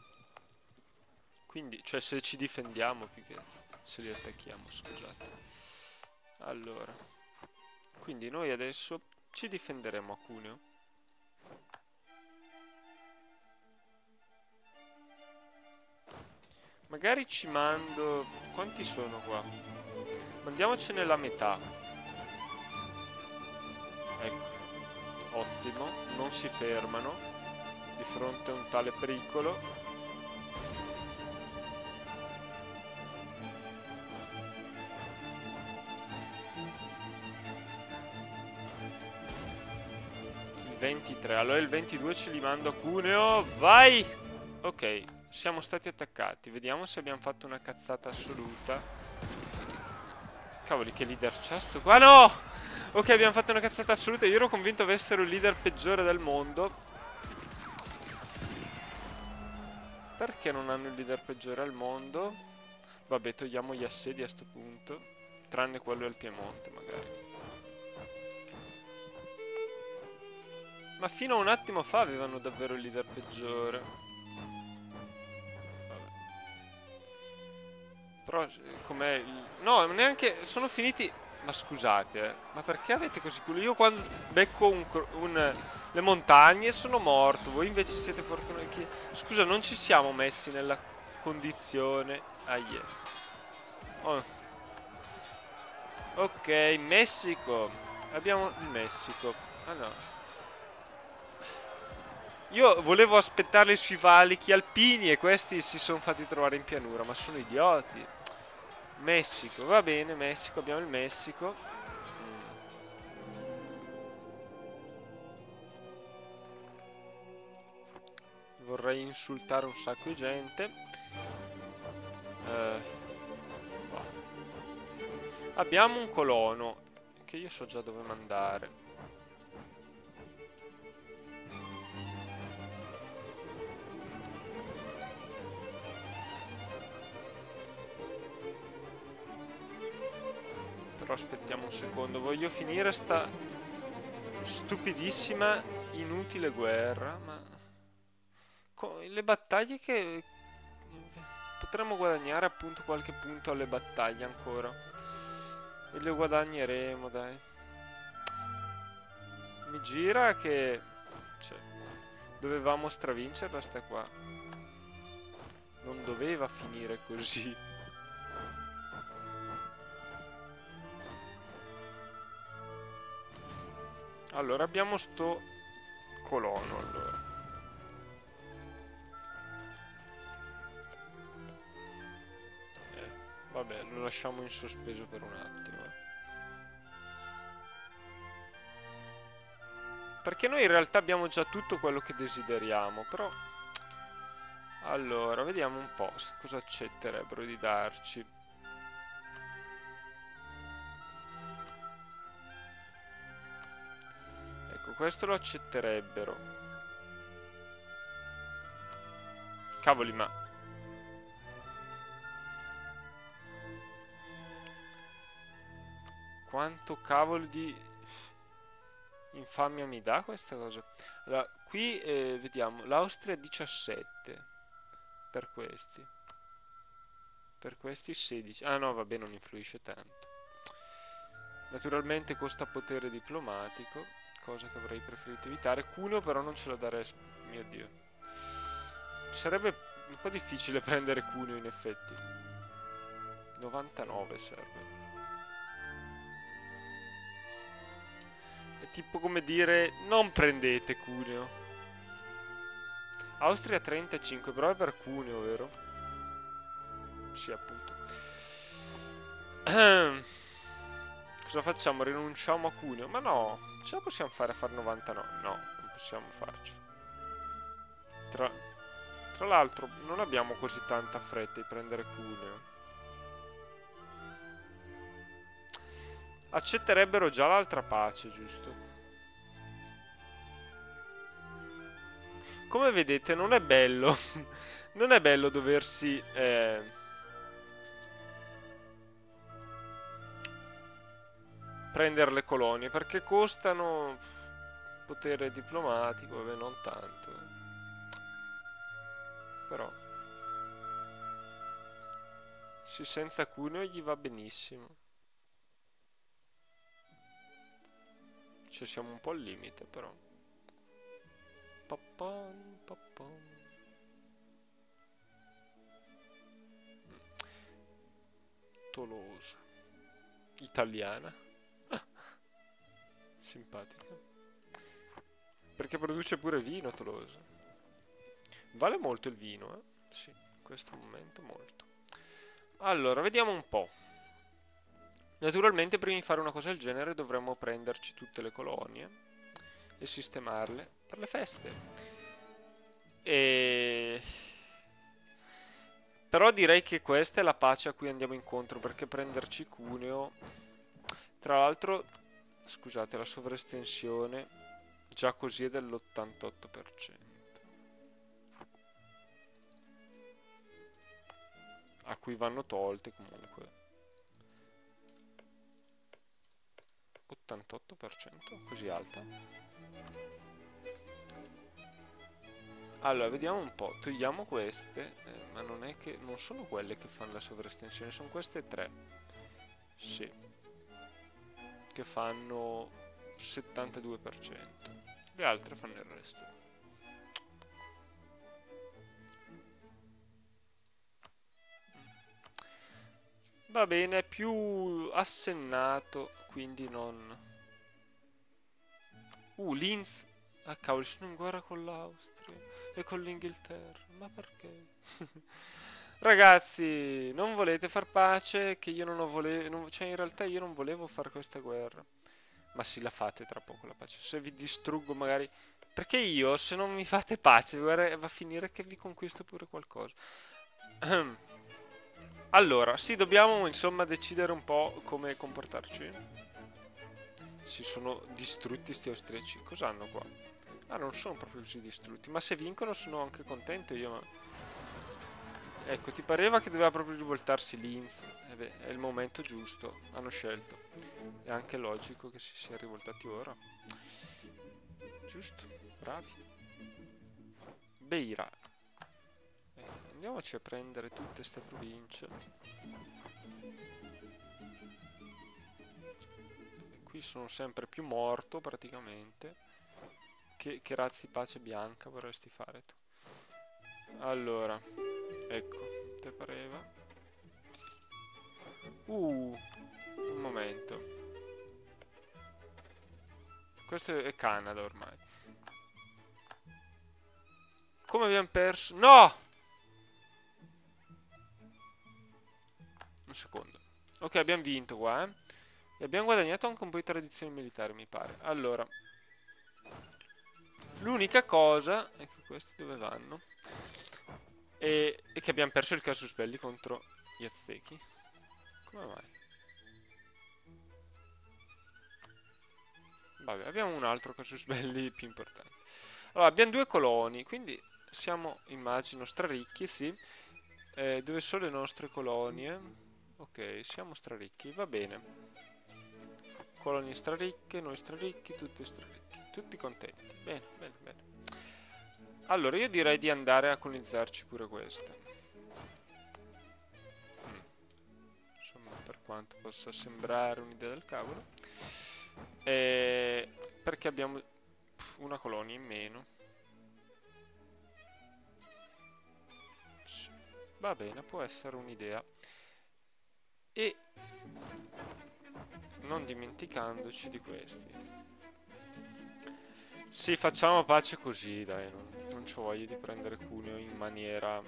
Quindi, cioè se ci difendiamo più che se li attacchiamo, scusate. Allora. Quindi noi adesso ci difenderemo a Cuneo. Magari ci mando... Quanti sono qua? Mandiamocene la metà. Ecco. Ottimo. Non si fermano di fronte a un tale pericolo. Il 23. Allora il 22 ce li mando a Cuneo. Vai! Ok. Siamo stati attaccati. Vediamo se abbiamo fatto una cazzata assoluta. Cavoli, che leader c'è sto qua? No! Ok, abbiamo fatto una cazzata assoluta. Io ero convinto avessero il leader peggiore del mondo. Perché non hanno il leader peggiore al mondo? Vabbè, togliamo gli assedi a sto punto. Tranne quello del Piemonte, magari. Ma fino a un attimo fa avevano davvero il leader peggiore. Però com'è no, neanche... Sono finiti... Ma scusate, ma perché avete così culo? Io quando becco le montagne sono morto. Voi invece siete fortunati. Scusa, non ci siamo messi nella condizione... Ah, yeah. Oh. Ok, Messico. Abbiamo il Messico. Ah no. Io volevo aspettarli sui valichi alpini e questi si sono fatti trovare in pianura, ma sono idioti. Messico, va bene, Messico, abbiamo il Messico. Vorrei insultare un sacco di gente. Abbiamo un colono, che io so già dove mandare. Però aspettiamo un secondo, voglio finire sta stupidissima, inutile guerra, ma... le battaglie che... Potremmo guadagnare appunto qualche punto alle battaglie ancora. E le guadagneremo, dai. Mi gira che... Cioè, dovevamo stravincerla sta qua. Non doveva finire così. Allora, abbiamo sto colono, allora. Vabbè, lo lasciamo in sospeso per un attimo. Perché noi in realtà abbiamo già tutto quello che desideriamo, però... Allora, vediamo un po' cosa accetterebbero di darci. Ecco, questo lo accetterebbero. Cavoli, ma... Quanto cavolo di infamia mi dà questa cosa? Allora, qui vediamo, l'Austria 17 per questi. Per questi 16. Ah no, vabbè, non influisce tanto. Naturalmente costa potere diplomatico, cosa che avrei preferito evitare. Cuneo però non ce lo darei. Mio Dio. Sarebbe un po' difficile prendere Cuneo in effetti. 99 serve. È tipo come dire non prendete Cuneo. Austria 35, però è per Cuneo, vero? Sì, appunto. Cosa facciamo? Rinunciamo a Cuneo? Ma no, ce la possiamo fare a far 99? No, non possiamo farci. Tra l'altro, non abbiamo così tanta fretta di prendere Cuneo. Accetterebbero già l'altra pace, giusto? Come vedete, non è bello. Non è bello doversi... prendere le colonie perché costano potere diplomatico, vabbè, non tanto, però sì, senza Cuneo gli va benissimo, cioè siamo un po' al limite, però Papam, papam. Tolosa italiana. Simpatica. Perché produce pure vino Tolosa. Vale molto il vino, eh? Sì, in questo momento molto. Allora, vediamo un po'. Naturalmente prima di fare una cosa del genere dovremmo prenderci tutte le colonie e sistemarle per le feste. Però direi che questa è la pace a cui andiamo incontro, perché prenderci Cuneo... Tra l'altro, scusate, la sovraestensione già così è dell'88%. A cui vanno tolte comunque. 88%? Così alta? Allora, vediamo un po'. Togliamo queste, ma non è che... non sono quelle che fanno la sovraestensione, sono queste tre. Sì. Che fanno 72%. Le altre fanno il resto. Va bene, è più assennato, quindi non... Linz... Ah cavolo, sono in guerra con l'Austria e con l'Inghilterra. Ma perché? Ragazzi, non volete far pace? Che io non ho volevo... Cioè, in realtà io non volevo fare questa guerra. Ma sì, la fate tra poco la pace. Se vi distruggo magari... Perché io, se non mi fate pace, va a finire che vi conquisto pure qualcosa. Allora, sì, dobbiamo insomma decidere un po' come comportarci. Si sono distrutti sti austriaci. Cosa hanno qua? Ah, non sono proprio così distrutti. Ma se vincono sono anche contento io. Ma... Ecco, ti pareva che doveva proprio rivoltarsi Linz? Beh, è il momento giusto. Hanno scelto. È anche logico che si sia rivoltati ora. Giusto, bravi. Beira. Andiamoci a prendere tutte queste province. Qui sono sempre più morto praticamente. Che razzi pace bianca vorresti fare tu? Allora, ecco, te pareva? Un momento. Questo è Canada ormai. Come abbiamo perso? No! Un secondo. Ok, abbiamo vinto qua, eh. E abbiamo guadagnato anche un po' di tradizioni militari, mi pare. Allora, l'unica cosa è che questi dove vanno? E che abbiamo perso il casus belli contro gli Aztechi. Come mai? Vabbè, abbiamo un altro casus belli più importante. Allora, abbiamo due coloni, quindi siamo, immagino, straricchi, sì. Dove sono le nostre colonie? Ok, siamo straricchi, va bene. Colonie straricche, noi straricchi, tutti straricchi. tutti contenti. Bene, bene, bene. Allora, io direi di andare a colonizzarci pure questa. Insomma, per quanto possa sembrare un'idea del cavolo. Perché abbiamo una colonia in meno. Sì, va bene, può essere un'idea. E non dimenticandoci di questi. Sì, facciamo pace così, dai, non c'ho voglia di prendere Cuneo in maniera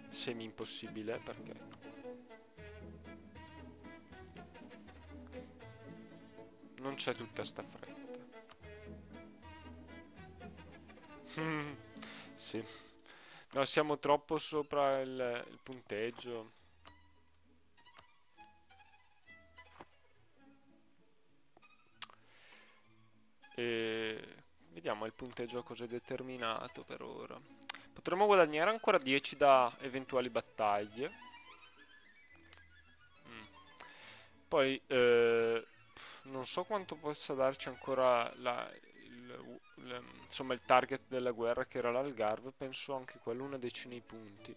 semi-impossibile, perché non c'è tutta sta fretta. Sì. No, siamo troppo sopra il punteggio. E vediamo il punteggio a cosa è determinato per ora. Potremmo guadagnare ancora 10 da eventuali battaglie. Poi non so quanto possa darci ancora insomma il target della guerra, che era l'Algarve. Penso anche quello una decina di punti,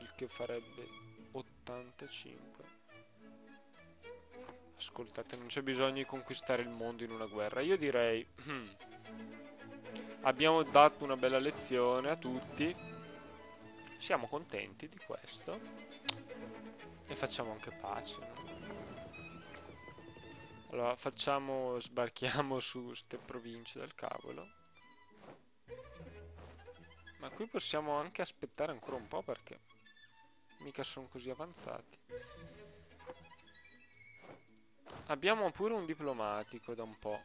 il che farebbe 85. Ascoltate, non c'è bisogno di conquistare il mondo in una guerra. Io direi abbiamo dato una bella lezione a tutti, siamo contenti di questo e facciamo anche pace, no? Allora sbarchiamo su ste province del cavolo. Ma qui possiamo anche aspettare ancora un po', perché mica sono così avanzati. Abbiamo pure un diplomatico da un po'.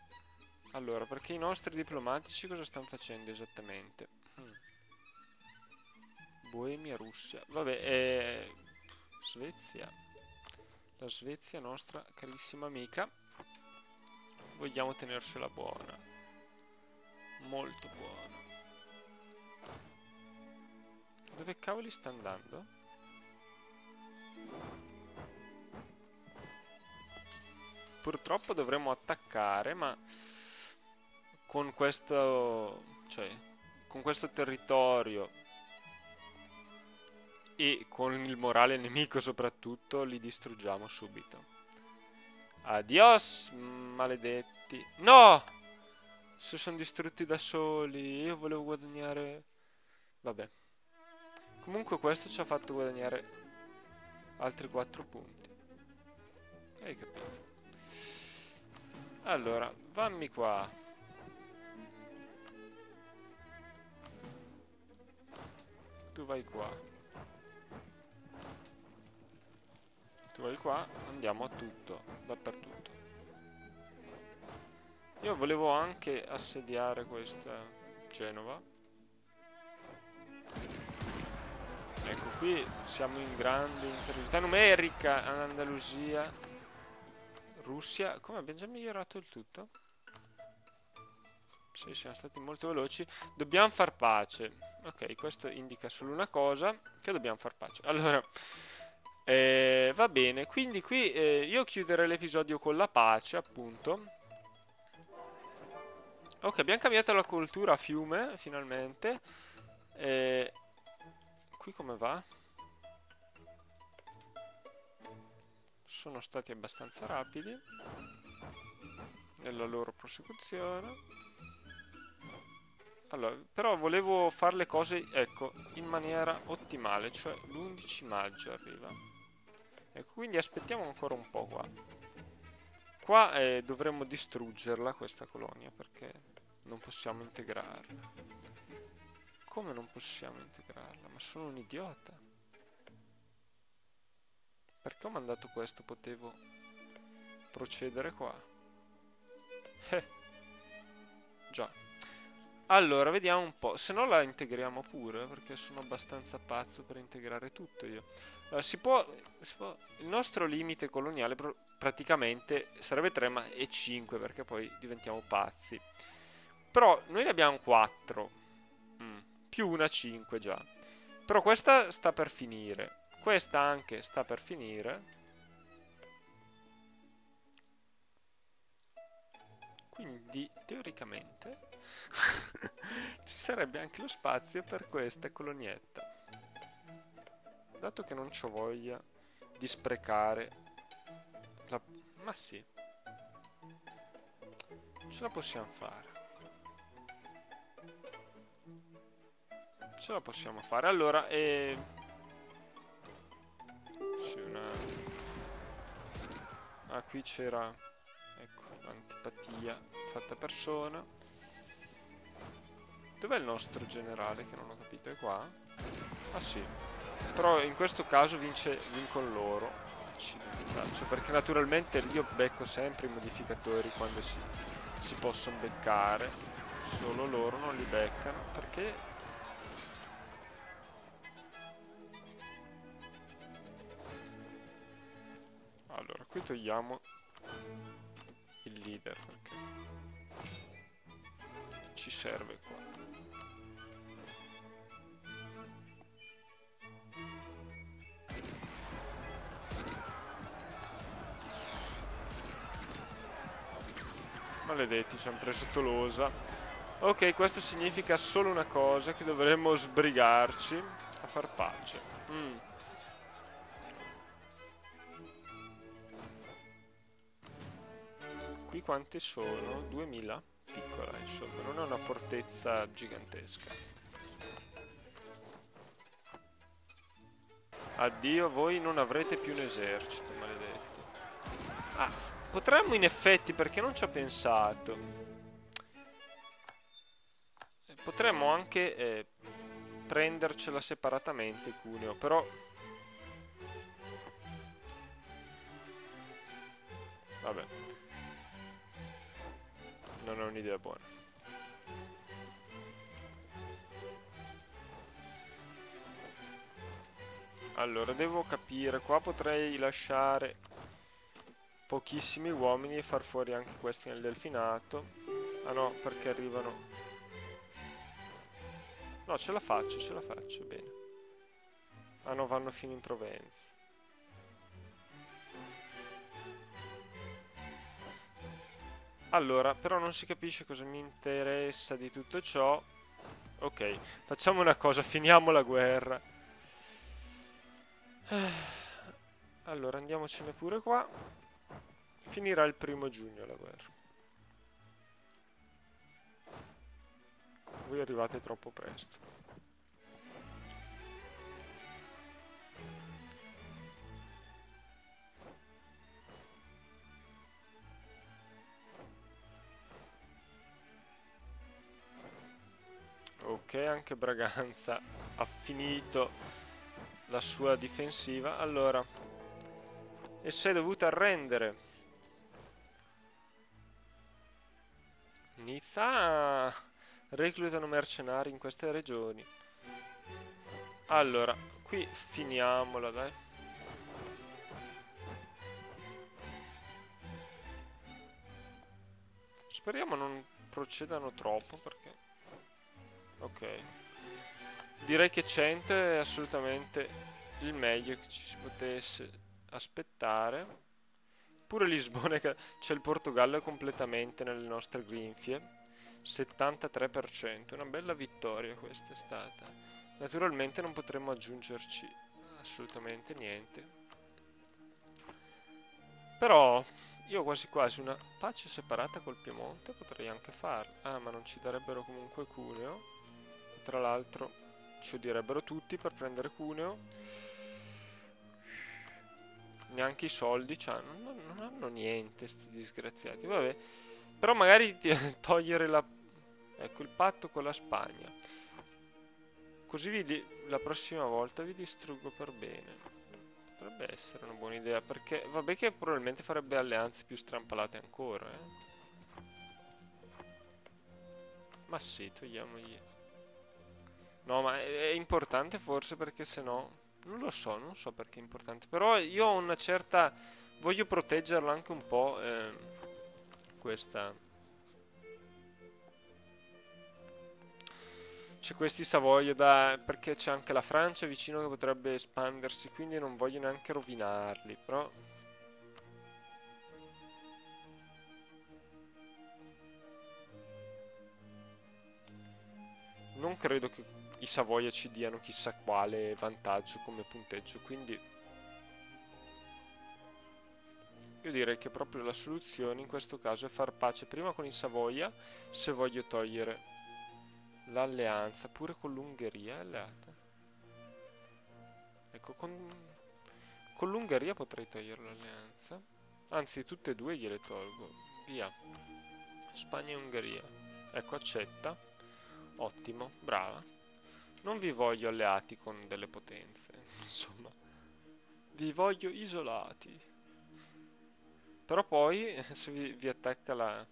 Allora, perché i nostri diplomatici cosa stanno facendo esattamente? Boemia, Russia. Vabbè, Svezia. La Svezia, nostra carissima amica. Vogliamo tenercela buona. Molto buona. Dove cavoli sta andando? Purtroppo dovremmo attaccare, ma con questo, cioè, con questo territorio e con il morale nemico soprattutto, li distruggiamo subito. Adios, maledetti. No! Si sono distrutti da soli. Io volevo guadagnare. Vabbè. Comunque questo ci ha fatto guadagnare altri 4 punti. Hai capito? Allora, vammi qua. Tu vai qua. Tu vai qua. Andiamo a tutto, dappertutto. Io volevo anche assediare questa Genova. Ecco, qui siamo in grande inferiorità numerica. Andalusia, Russia. Come abbiamo già migliorato il tutto? Sì, siamo stati molto veloci. Dobbiamo far pace. Ok, questo indica solo una cosa, che dobbiamo far pace. Allora, va bene. Quindi qui io chiuderei l'episodio con la pace, appunto. Ok, abbiamo cambiato la cultura a fiume, finalmente. Qui come va? Sono stati abbastanza rapidi nella loro prosecuzione. Allora, però volevo fare le cose, ecco, in maniera ottimale, cioè l'11 maggio arriva. Ecco, quindi aspettiamo ancora un po' qua. Qua dovremmo distruggerla questa colonia, perché non possiamo integrarla. Come non possiamo integrarla? Ma sono un idiota. Perché ho mandato questo? Potevo procedere qua. Già. Allora, vediamo un po'. Se no la integriamo pure, perché sono abbastanza pazzo per integrare tutto io. Allora, si può. Il nostro limite coloniale praticamente sarebbe 3, ma è 5, perché poi diventiamo pazzi. Però noi ne abbiamo 4. Più una 5 già. Però questa sta per finire. Questa anche sta per finire. Quindi, teoricamente, ci sarebbe anche lo spazio per questa colonietta. Dato che non c'ho voglia di sprecare la... Ma sì, ce la possiamo fare. Ce la possiamo fare. Allora, sì, ah, qui c'era... Ecco, l'antipatia fatta persona. Dov'è il nostro generale che non ho capito? È qua? Ah sì. Però in questo caso vincono loro. Accidentaccio, perché naturalmente io becco sempre i modificatori quando si possono beccare. Solo loro non li beccano. Perché? Allora, qui togliamo il leader perché ci serve qua. Maledetti, ci hanno preso Tolosa. Ok, questo significa solo una cosa, che dovremmo sbrigarci a far pace. Qui quante sono? 2000? Piccola, insomma, non è una fortezza gigantesca. Addio, voi non avrete più un esercito, maledetti. Ah, potremmo in effetti, perché non ci ho pensato. Potremmo anche prendercela separatamente, Cuneo, però... Vabbè. Non è un'idea buona. Allora, devo capire. Qua potrei lasciare pochissimi uomini e far fuori anche questi nel delfinato. Ah no, perché arrivano... No, ce la faccio, bene. Ah no, vanno fino in Provenza. Allora, però non si capisce cosa mi interessa di tutto ciò. Ok, facciamo una cosa, finiamo la guerra. Allora, andiamocene pure qua. Finirà il 1° giugno la guerra. Voi arrivate troppo presto. Ok, anche Braganza ha finito la sua difensiva. Allora, e sei dovuta arrendere. Nizza reclutano mercenari in queste regioni. Allora, qui finiamola, dai. Speriamo non procedano troppo perché... Ok. Direi che 100 è assolutamente il meglio che ci si potesse aspettare. Pure Lisbona, c'è il Portogallo completamente nelle nostre grinfie. 73%, una bella vittoria questa è stata. Naturalmente non potremmo aggiungerci assolutamente niente. Però io quasi quasi una pace separata col Piemonte potrei anche farla. Ah, ma non ci darebbero comunque Cuneo. Tra l'altro ci odierebbero tutti per prendere Cuneo. Neanche i soldi c'hanno. Non hanno niente sti disgraziati. Vabbè. Però magari togliere ecco, il patto con la Spagna. Così la prossima volta vi distruggo per bene. Potrebbe essere una buona idea, perché vabbè che probabilmente farebbe alleanze più strampalate ancora, Ma sì, togliamogli. No, ma è importante forse perché sennò... non so perché è importante. Però io ho una certa... Voglio proteggerlo anche un po', questa... C'è questi Savoia perché c'è anche la Francia vicino che potrebbe espandersi, quindi non voglio neanche rovinarli, però... non credo che i Savoia ci diano chissà quale vantaggio come punteggio, quindi io direi che proprio la soluzione in questo caso è far pace prima con i Savoia, se voglio togliere l'alleanza, pure con l'Ungheria è alleata. Ecco, con l'Ungheria potrei togliere l'alleanza. Anzi, tutte e due gliele tolgo. Via. Spagna e Ungheria. Ecco, accetta. Ottimo, brava. Non vi voglio alleati con delle potenze. Insomma, vi voglio isolati. Però poi, se vi attacca la...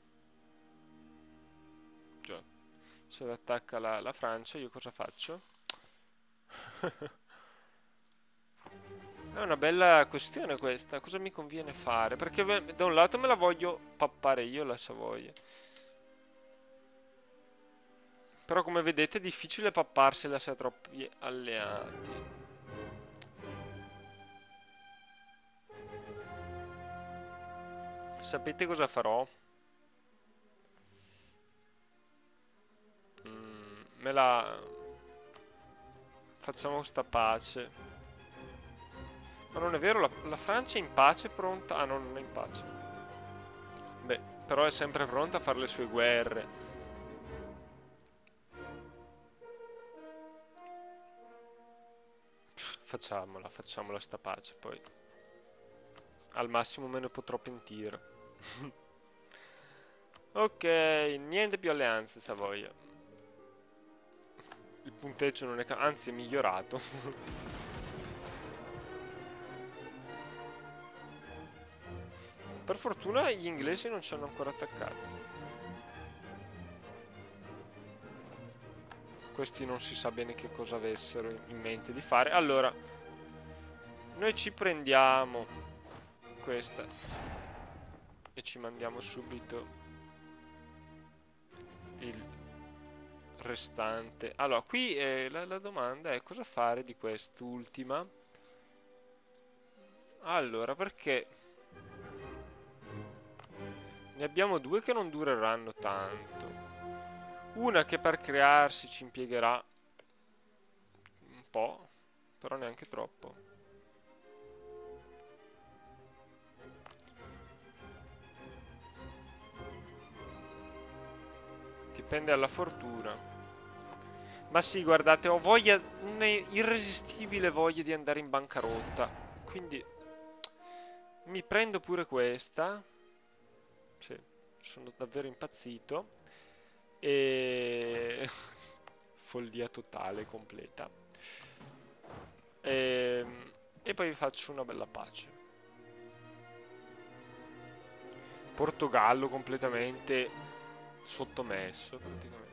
Già. Se vi attacca la Francia, io cosa faccio? È una bella questione questa, cosa mi conviene fare? Perché da un lato me la voglio pappare io la Savoia. Però come vedete è difficile papparsela se ha troppi alleati. Sapete cosa farò? Me la... Facciamo sta pace. Ma non è vero, la Francia è in pace, pronta... Ah no, non è in pace. Beh, però è sempre pronta a fare le sue guerre. Facciamola sta pace, poi al massimo me ne potrò pentire. Ok, niente più alleanze, Savoia. Il punteggio non è... anzi è migliorato. Per fortuna gli inglesi non ci hanno ancora attaccato. Questi non si sa bene che cosa avessero in mente di fare. Allora, noi ci prendiamo questa e ci mandiamo subito il restante. Allora, qui la domanda è cosa fare di quest'ultima. Allora, perché ne abbiamo due che non dureranno tanto. Una che per crearsi ci impiegherà un po', però neanche troppo. Dipende dalla fortuna. Ma sì, guardate, ho voglia, un'irresistibile voglia di andare in bancarotta. Quindi mi prendo pure questa. Sì, sono davvero impazzito. E... follia totale, completa. E poi faccio una bella pace. Portogallo completamente sottomesso, praticamente.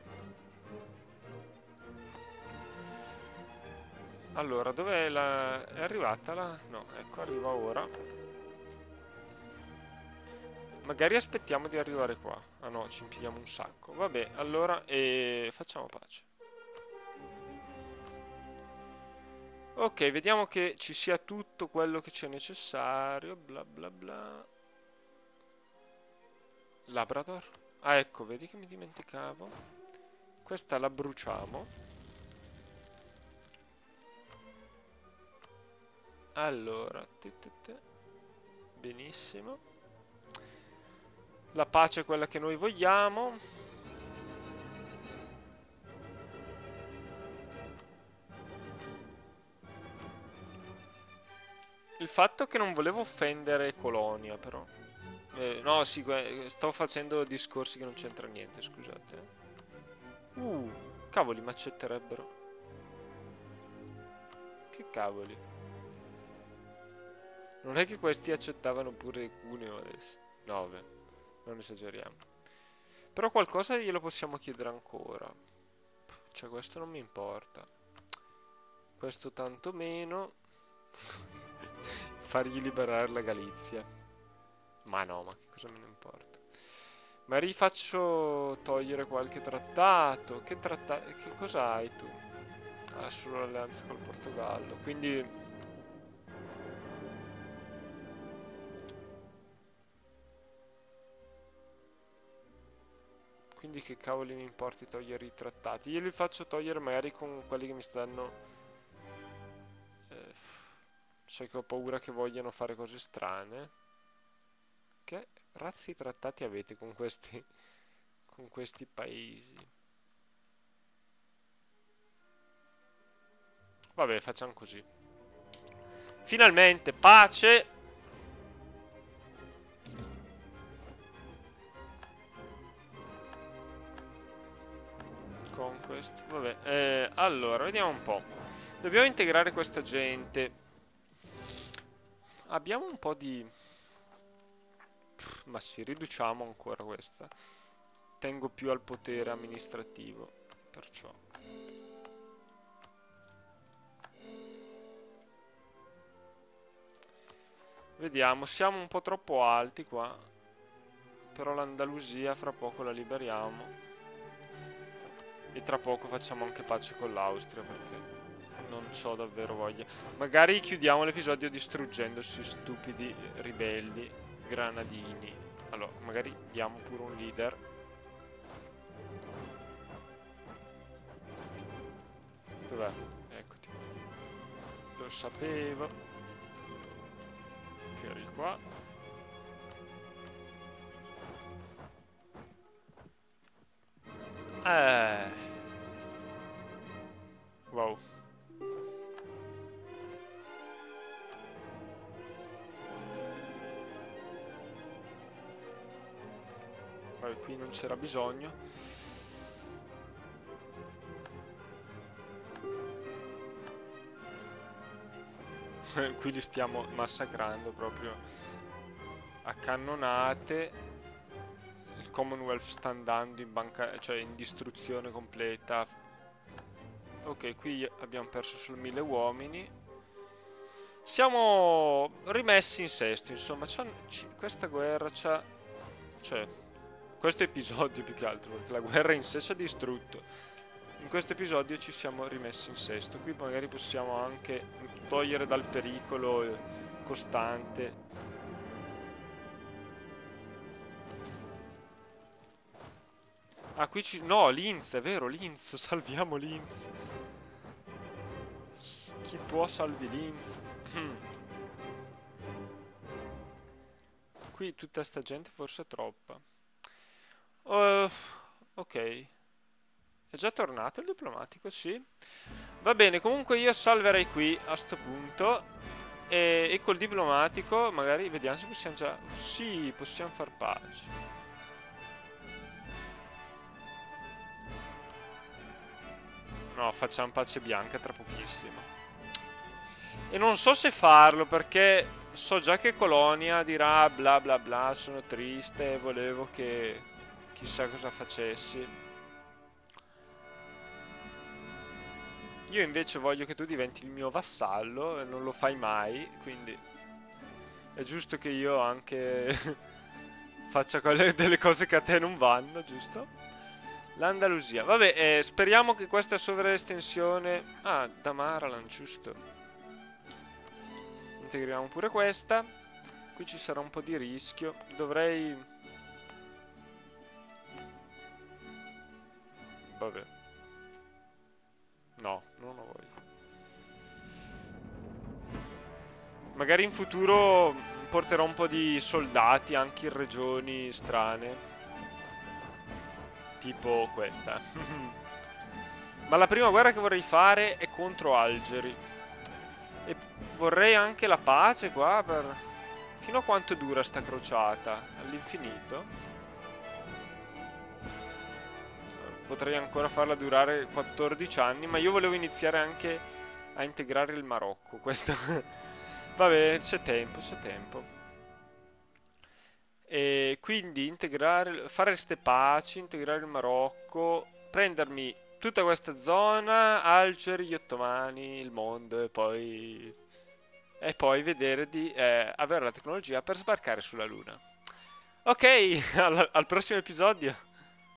Allora, dov'è la... è arrivata la... no, ecco, arriva ora. Magari aspettiamo di arrivare qua. Ah no, ci impieghiamo un sacco. Vabbè, allora facciamo pace. Ok, vediamo che ci sia tutto quello che c'è necessario. Bla bla bla. Labrador. Ah, ecco, vedi che mi dimenticavo. Questa la bruciamo. Allora, benissimo. La pace è quella che noi vogliamo. Il fatto è che non volevo offendere Colonia, però. No, sì, sto facendo discorsi che non c'entra niente, scusate. Cavoli, mi accetterebbero. Che cavoli. Non è che questi accettavano pure Cuneo adesso. 9. Non esageriamo. Però qualcosa glielo possiamo chiedere ancora. Cioè, questo non mi importa. Questo tanto meno. Fargli liberare la Galizia. Ma no, ma che cosa me ne importa. Ma rifaccio togliere qualche trattato. Che trattato? Che cosa hai tu? Ah, solo l'alleanza col Portogallo. Quindi... Quindi che cavoli mi importi togliere i trattati? Io li faccio togliere magari con quelli che mi stanno... so che ho paura che vogliano fare cose strane. Che razza di trattati avete con questi paesi? Vabbè, facciamo così. Finalmente, pace! Conquest. Vabbè, allora, vediamo un po'. Dobbiamo integrare questa gente. Abbiamo un po' di... Ma sì, riduciamo ancora questa. Tengo più al potere amministrativo. Perciò... Vediamo, siamo un po' troppo alti qua. Però l'Andalusia fra poco la liberiamo. E tra poco facciamo anche pace con l'Austria perché non so davvero voglia. Magari chiudiamo l'episodio distruggendosi stupidi ribelli granadini. Allora, magari diamo pure un leader. Dov'è? Eccoti. Lo sapevo. Che eri qua. Wow. Vabbè, qui non c'era bisogno. Qui li stiamo massacrando proprio a cannonate. Il Commonwealth sta andando in banca, cioè in distruzione completa. Ok, qui abbiamo perso solo 1000 uomini. Siamo rimessi in sesto, insomma. Questa guerra c'ha... Cioè, questo episodio più che altro, perché la guerra in sé ci ha distrutto. In questo episodio ci siamo rimessi in sesto. Qui magari possiamo anche togliere dal pericolo costante. Ah, qui ci... No, Linz, è vero, Linz. Salviamo Linz. Chi può salvi Linz? Qui tutta sta gente forse è troppa. Ok. È già tornato il diplomatico, sì. Va bene, comunque io salverei qui a sto punto. E col diplomatico magari vediamo se possiamo già... Sì, possiamo far pace. No, facciamo pace bianca tra pochissimo. E non so se farlo perché so già che Colonia dirà bla bla bla, sono triste, volevo che chissà cosa facessi. Io invece voglio che tu diventi il mio vassallo e non lo fai mai, quindi è giusto che io anche faccia delle cose che a te non vanno, giusto? L'Andalusia. Vabbè, speriamo che questa sovraestensione... Ah, Damaraland, giusto. Integriamo pure questa. Qui ci sarà un po' di rischio. Dovrei... Vabbè. No, non ho voglia. Magari in futuro porterò un po' di soldati anche in regioni strane. Tipo questa. Ma la prima guerra che vorrei fare è contro Algeri. E vorrei anche la pace qua per... Fino a quanto dura sta crociata? All'infinito? Potrei ancora farla durare 14 anni, ma io volevo iniziare anche a integrare il Marocco. Questo... Vabbè, c'è tempo, c'è tempo. E quindi integrare, fare ste paci, integrare il Marocco, prendermi tutta questa zona, Algeri, gli ottomani, il mondo e poi vedere di avere la tecnologia per sbarcare sulla Luna. Ok, al prossimo episodio.